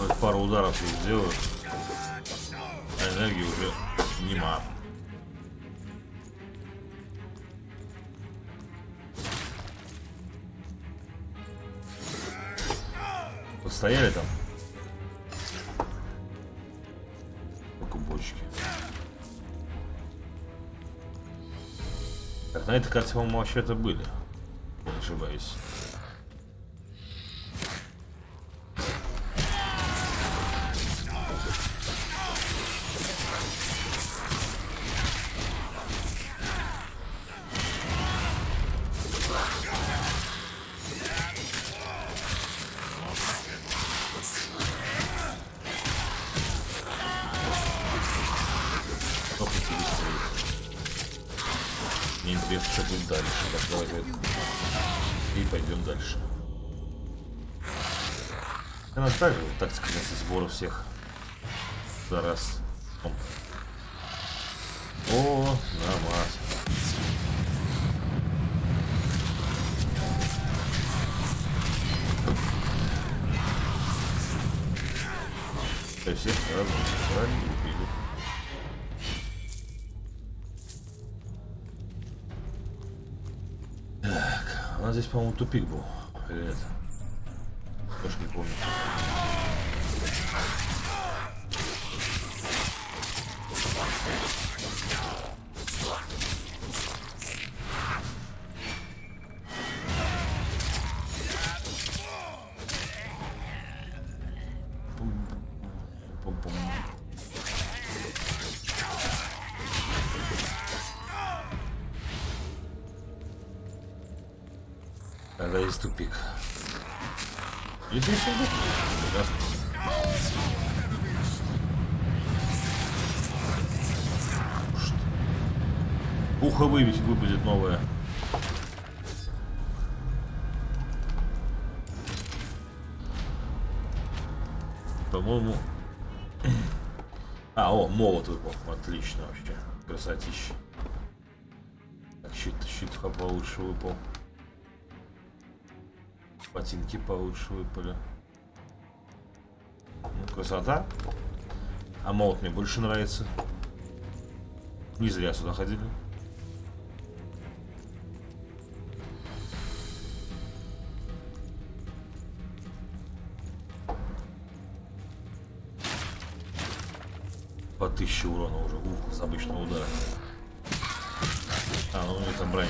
Вот пару ударов я сделаю, а энергии уже нема. Постояли там бочки. Так, на этой карте, по-моему, вообще-то были. Не ошибаюсь. Мне интересно, что будет дальше. Так, давайте и пойдем дальше. Она также тактика сбора всех за раз. О, намаз. Всех сразу убрали и убили. Так, у нас здесь, по-моему, тупик был. Или нет? Тоже не помню. Тогда есть тупик. Если сундук, прекрасно. Ухо выпадет новое. По-моему... о, молот выпал. Отлично вообще. Красотища. Так, щит получше выпал. Ботинки получше выпали. Ну, красота. А молот мне больше нравится. Не зря сюда ходили. По 1000 урона уже с обычного удара. Ну у меня там броня.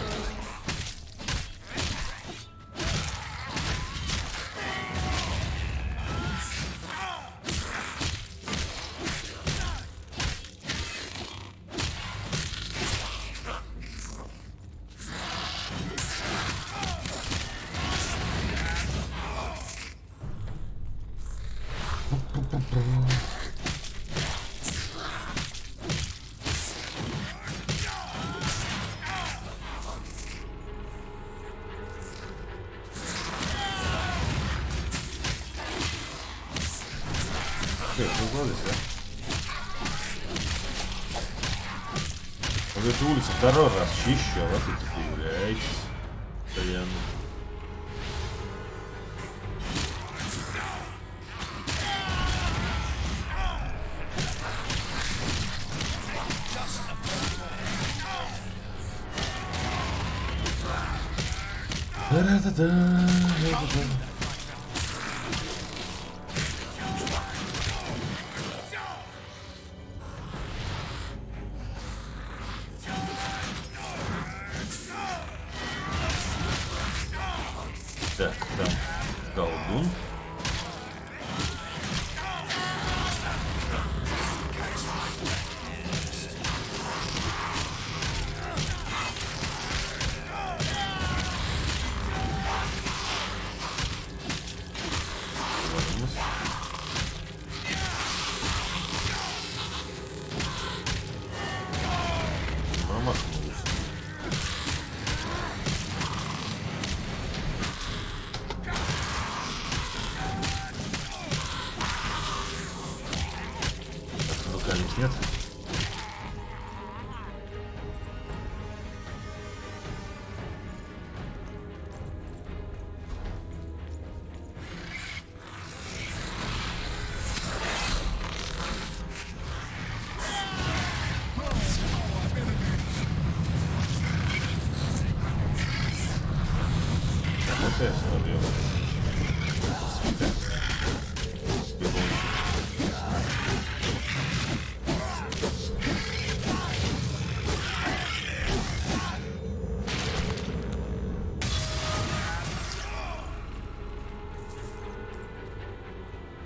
Вот эту улицу второй раз чищу, а вот это появляетесь постоянно. Так, там колдун. здесь нет.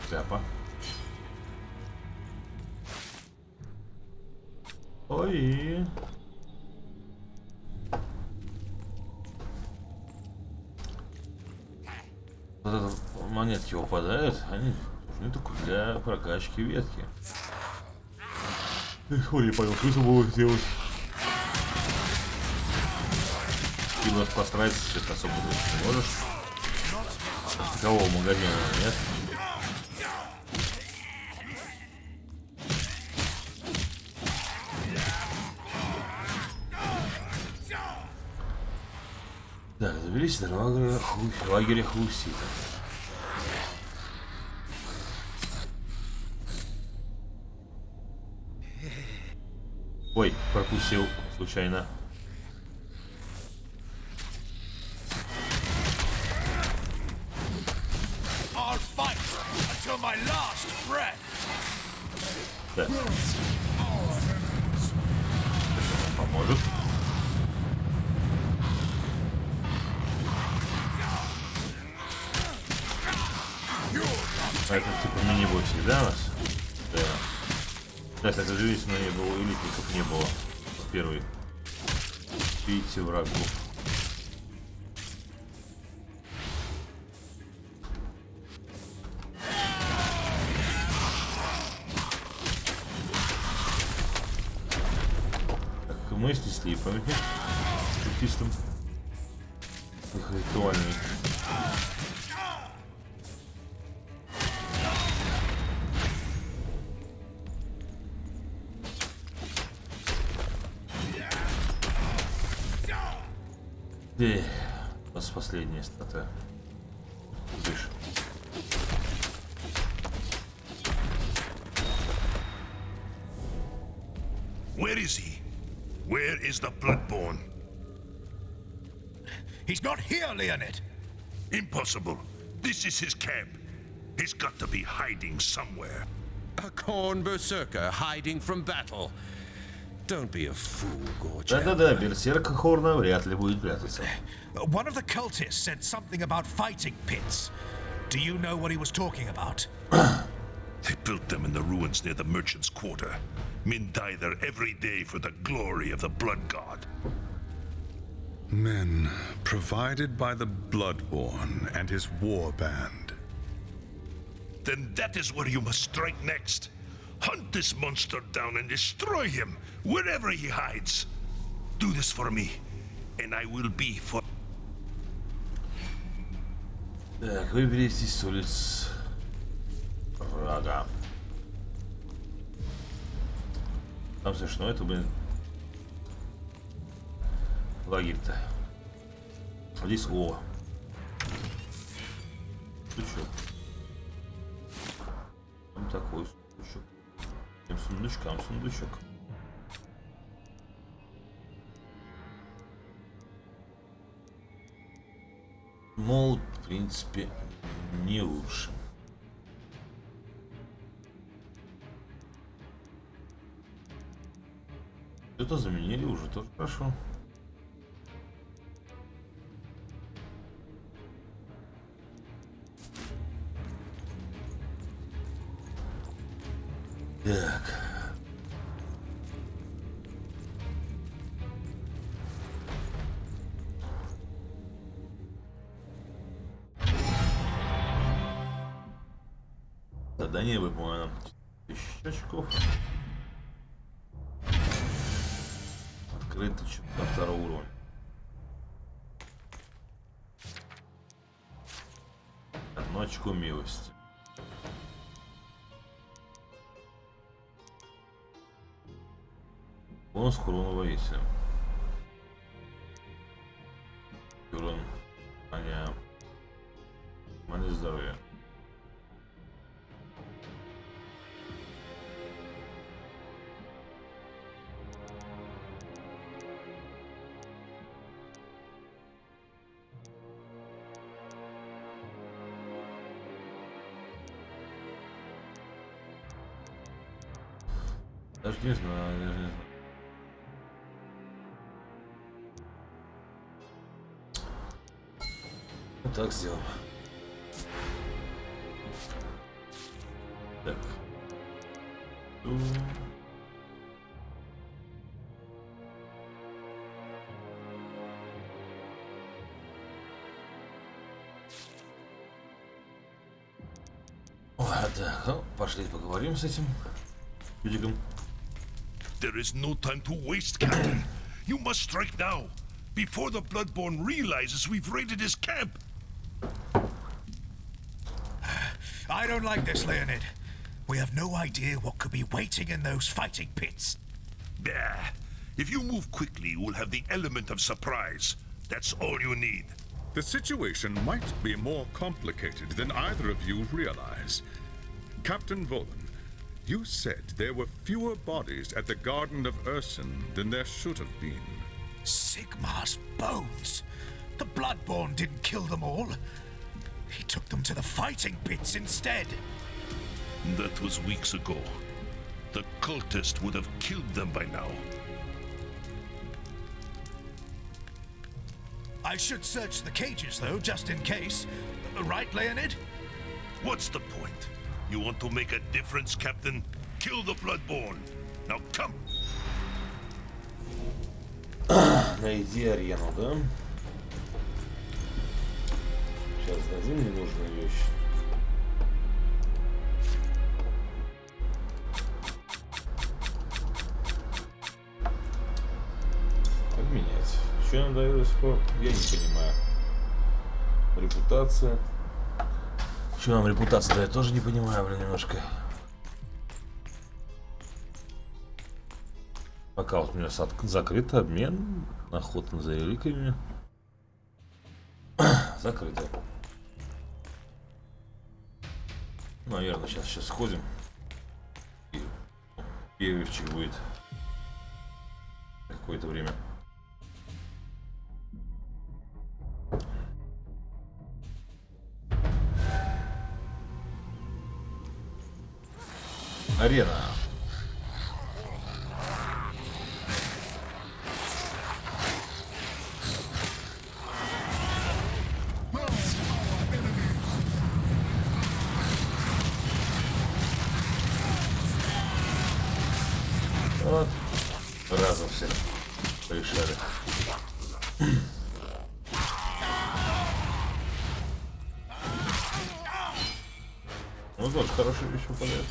Цапа. Ой. Вот это монетки выпадают, они нужны только для прокачки ветки. Ой, не понял, что было сделать. Ты вот постараться, это особо не можешь. Такового магазина нет. Так, заберись до лагеря хлуситов. Ой, пропустил случайно. Да. Поможет. А это типа мини-босс, да, у нас? Да. Да, так удивительно, не было, элитников не было. Первый. Видите, врагу. Так, мы снесли памятник. Чистым. Их ритуальный. У нас последняя статуя. Слышь. Where is he? Where is the Bloodborne? He's not here, Leonid. Impossible. This is his camp. He's got to be hiding somewhere. A corn berserker hiding from battle. Don't be a fool, Gorge. Да-да-да, берсерк Хорна вряд ли будет прятаться. One of the cultists said something about fighting pits. Do you know what he was talking about? They built them in the ruins near the merchant's quarter. Men die there every day for the glory of the blood god. Men provided by the Bloodborne and his war band. Then that is where you must strike next. Hunt this monster down and destroy him, wherever he hides. Do this for me, and I will be for... Так, выберитесь с улиц врага. Там смешно, это, блин, лагерь-то. Здесь, о, сундучок. Там такой сундучок. Тем сундучкам сундучок. Молот, в принципе, не лучше. Что-то заменили уже, тоже хорошо. Так. Задание выполнено. 1000 очков. Открыто до второго уровня. Одно очко милости. Бонус к урону воителя. Урон мания здоровья. Даже не знаю, Вот так сделаем. Так. Так, ну, пошли поговорим с этим чудиком. There is no time to waste, Captain. You must strike now, before the Bloodborne realizes we've raided his camp. I don't like this, Leonid. We have no idea what could be waiting in those fighting pits. Bah. If you move quickly, we'll have the element of surprise. That's all you need. The situation might be more complicated than either of you realize. Captain Volan, you said there were fewer bodies at the Garden of Urson than there should have been. Sigmar's bones. The Bloodborne didn't kill them all. He took them to the fighting pits instead. That was weeks ago. The cultist would have killed them by now. I should search the cages, though, just in case. Right, Leonid? What's the point? You want to make a difference, Captain? Kill the Bloodborne. Now come. Найди арену, да? Сейчас дадим ненужную вещь. Обменять. Что нам дает до сих пор? Я не понимаю. Репутация. Что нам репутация дает? Тоже не понимаю, блин, немножко. Пока вот у меня закрыт обмен. Охота за реликвиями. Закрыто. Наверное, сейчас сходим. И перерывчик будет. Какое-то время. Арена. Вот. Разом все решали. Ну тоже хорошая вещь выпадает.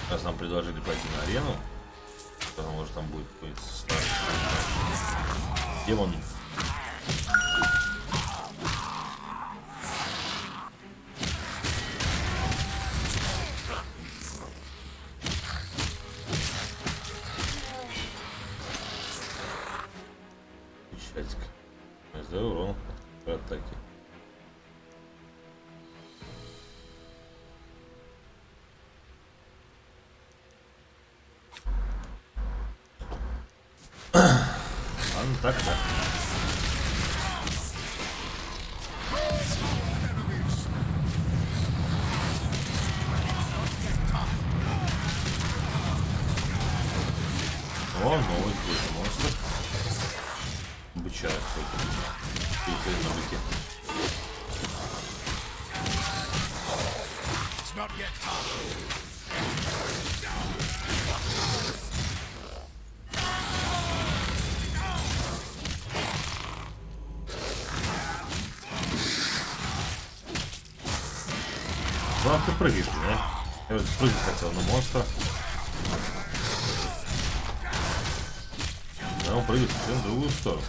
Раз нам предложили пойти на арену, потому что там будет какой-то старый демон. Чатик. Сдаю урон при атаке. Так-то. О, новый какой-то монстр. Бычара какой-то. Переходим на быке. not yet time. Ладно, ты прыгаешь, да? Я вот прыгать хотел на монстра. Да, он прыгает совсем в другую сторону.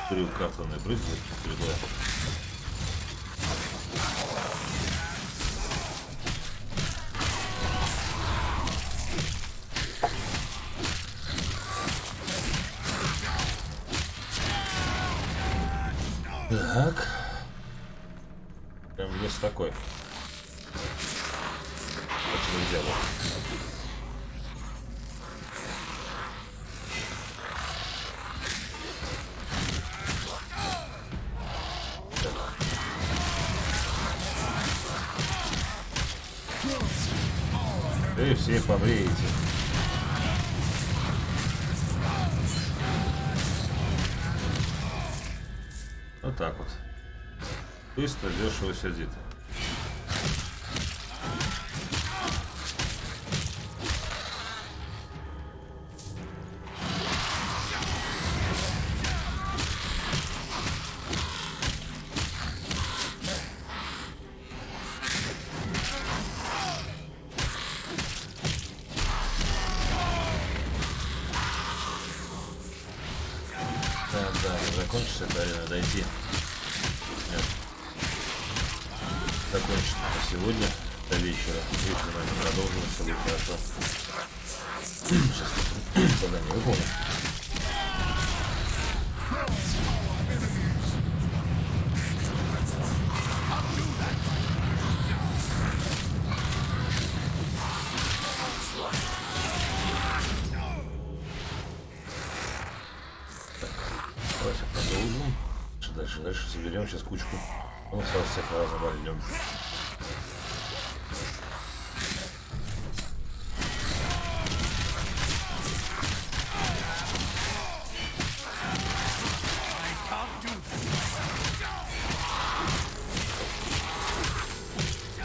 Прыгал картонный прыгает перед вами. Так. Прям лес такой. Очень нельзя было. Вы все побреете. Вот так вот. Быстро, дешево, сердито. Да, закончится, это надо дойти. Нет. Закончится на сегодня до вечера. Вечером мы продолжим, все будет хорошо. Сейчас задание выполним. Дальше соберем сейчас кучку. Ну, сразу всех разом вольнем.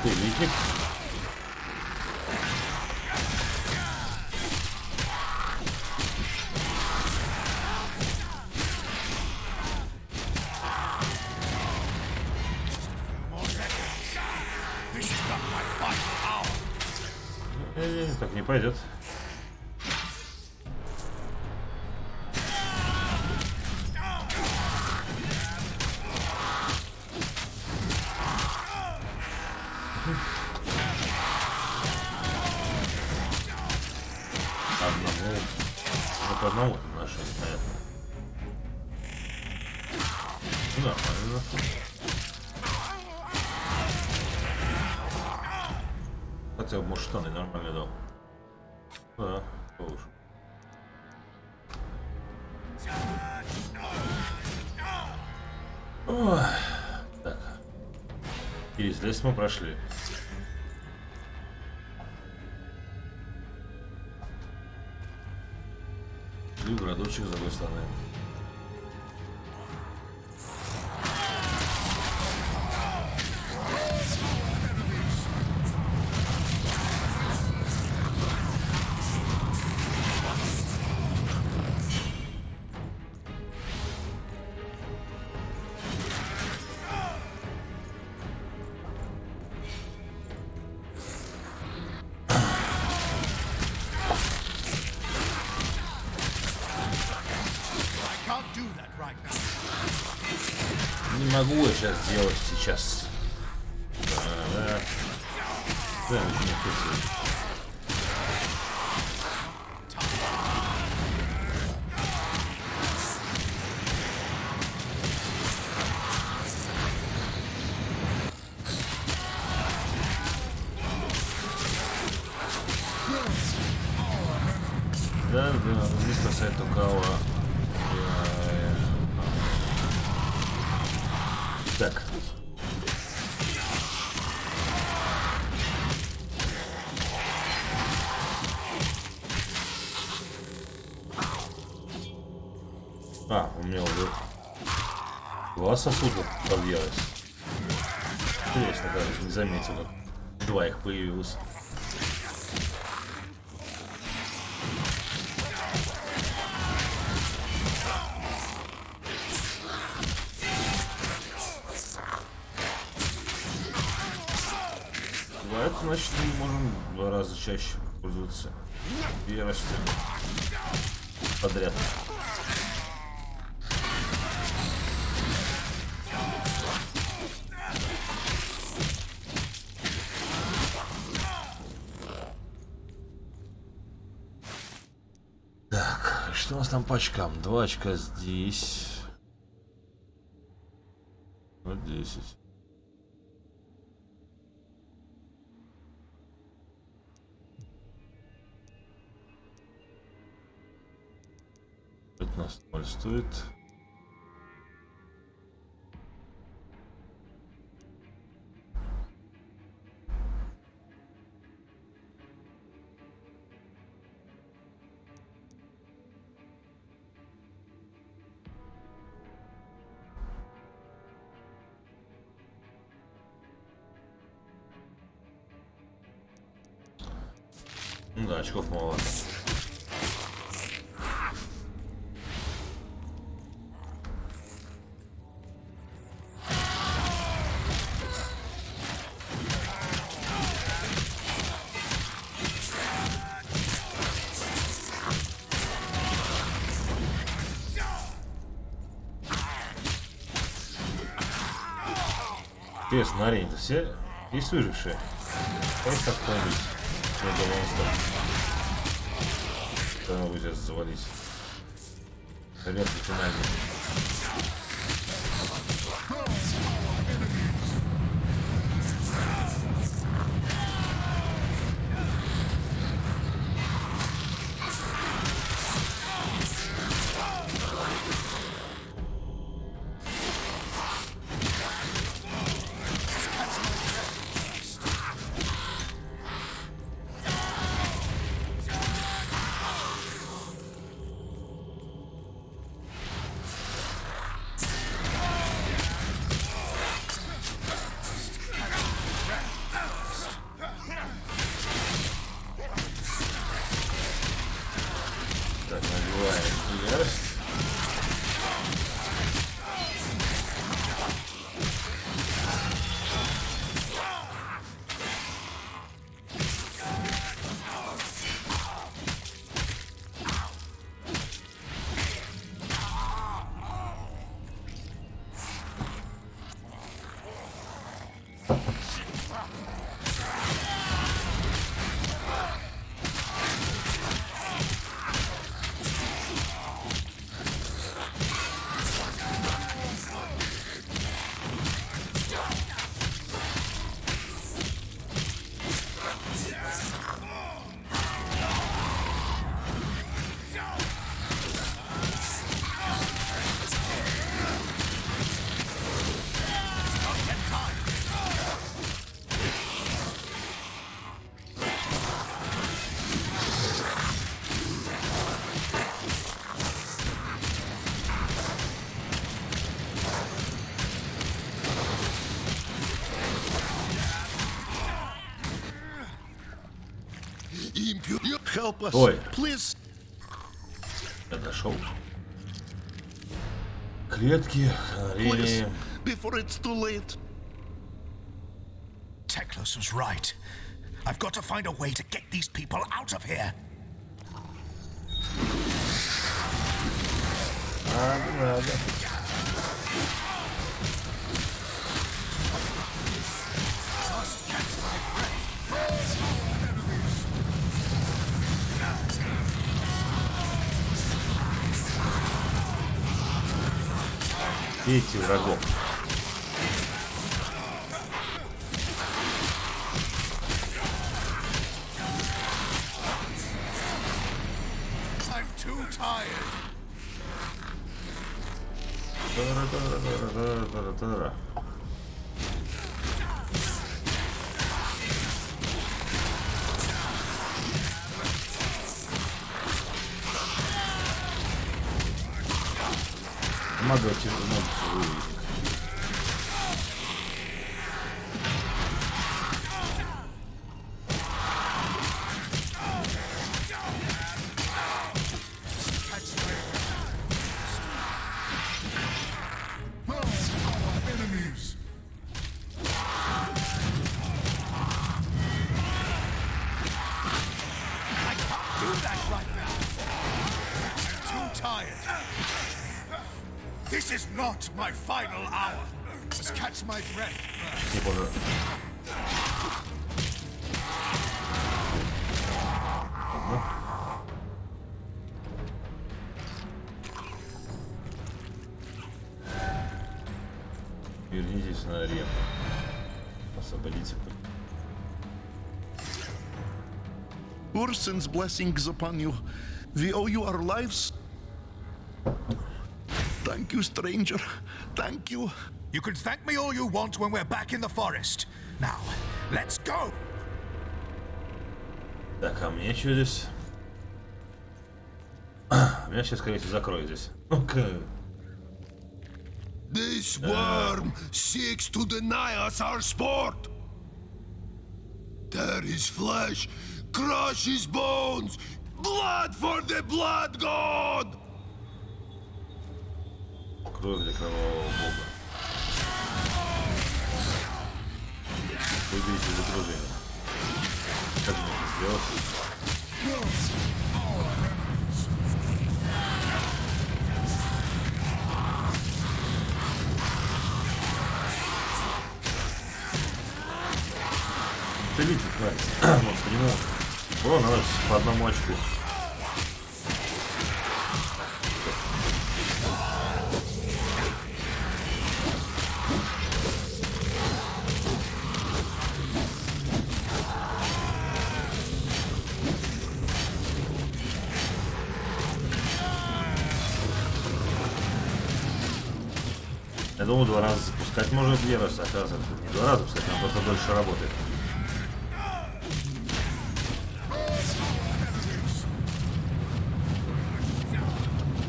Политик. Так не пойдет. По одному наши, понятно. Да, правильно. Хотя бы, может, штаны нормально дал. Да, получше. Ой. Так. Через лес мы прошли. И городочек с другой стороны. Не могу я сейчас сделать сейчас. Да. Да, ничего не хочу. Да, здесь спасает только аура. Так. А, у меня уже 2 сосуда подъелось. Интересно, даже не заметил, как два их появилось. Это значит, мы можем в 2 раза чаще пользоваться яростью подряд. Так, что у нас там по очкам? 2 очка здесь. Вот 10. Нас 0 стоит. Ну да, очков мало. Интересно, на арене-то все есть выжившие? Есть так кто-нибудь? Да, могу сейчас завалить. Редкий финальный. Help us, Ой. please. Я дошел. Клетки, Please, арена. before it's too late. Teklos was right. I've got to find a way to get these people out of here. Надо. Эти врагов. I'm too tired. Могу тебе увидеть. that right now. I'm too tired. This is not my final hour. Let's catch my breath first. Не боже. Вернитесь на арену. Освободите. Ursun's blessings upon you. We owe you our lives. Thank you, stranger. Thank you. You can thank me all you want when we're back in the forest. Now, let's go. Так, а мне что здесь? Меня сейчас, скорее всего, закроют здесь. Ну-ка. This worm seeks to deny us our sport. Tear his flesh, crush his bones. Blood for the blood god. Кровь для кровавого бога. Выберите из окружения. Как мне это сделать? Стрелите, хватит. Вот стриму. О, надо по одному очку. Я думаю, 2 раза запускать можно 2 раза, оказывается. Не 2 раза запускать, она просто дольше работает.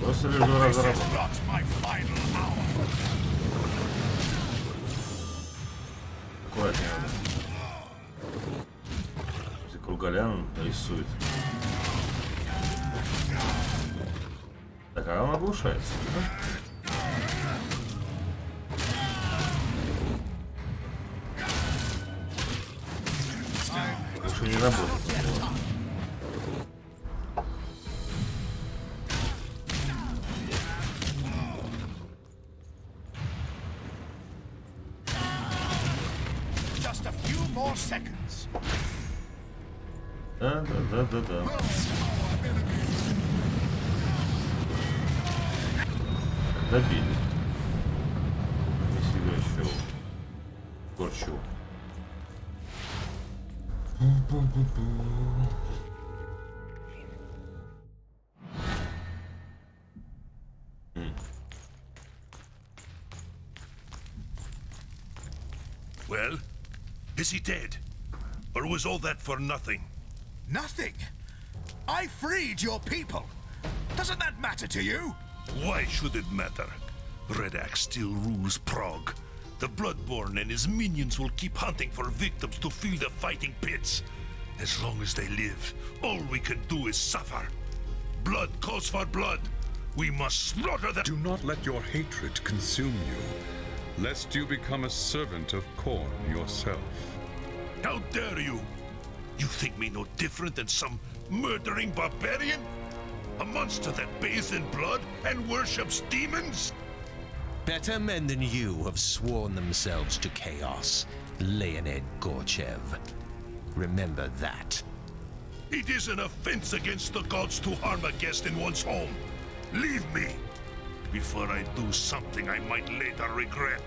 Просто лишь 2 раза работает. Аккуратнее надо. Если круголян рисует. Так, а он оглушается, да? Не работает. Just a few more seconds. Да. Добили. Не себя еще корчу. Well, is he dead? Or was all that for nothing? Nothing. I freed your people. Doesn't that matter to you? Why should it matter? Red Axe still rules Prague. The Bloodborne and his minions will keep hunting for victims to fill the fighting pits. As long as they live, all we can do is suffer. Blood calls for blood. We must slaughter them. Do not let your hatred consume you, lest you become a servant of Khorne yourself. How dare you? You think me no different than some murdering barbarian? A monster that bathes in blood and worships demons? Better men than you have sworn themselves to chaos, Leonid Gorchev. Remember that. It is an offense against the gods to harm a guest in one's home. Leave me, before I do something I might later regret.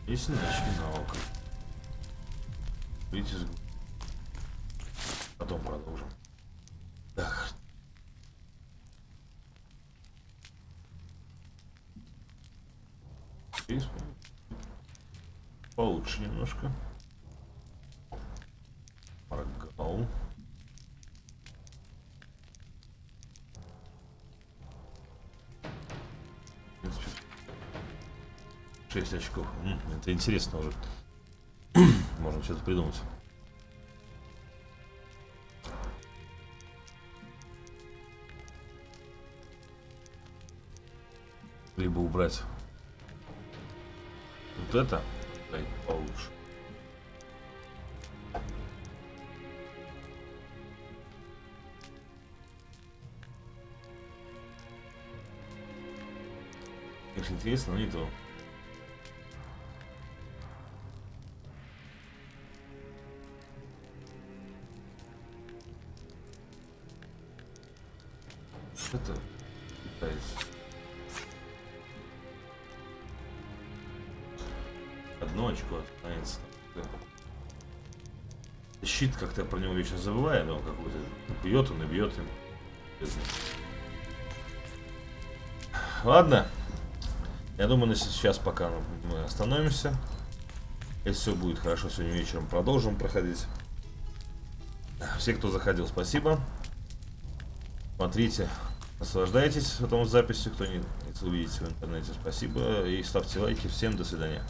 Есть значки на око. Видите, потом продолжим. Так. Получше немножко. Прогал. В принципе, 6 очков. Это интересно уже. Можно что-то придумать. Либо убрать вот это, дай получше. Конечно, интересно, но не то. Это пытается. Одно очко останется. Щит, как-то про него вечно забываю, но какой-то бьет он и бьет им. Ладно. Я думаю, на сейчас пока мы остановимся. Если все будет хорошо, сегодня вечером продолжим проходить. Все, кто заходил, спасибо. Смотрите, наслаждайтесь потом записью, кто не увидите в интернете. Спасибо и ставьте лайки. Всем до свидания.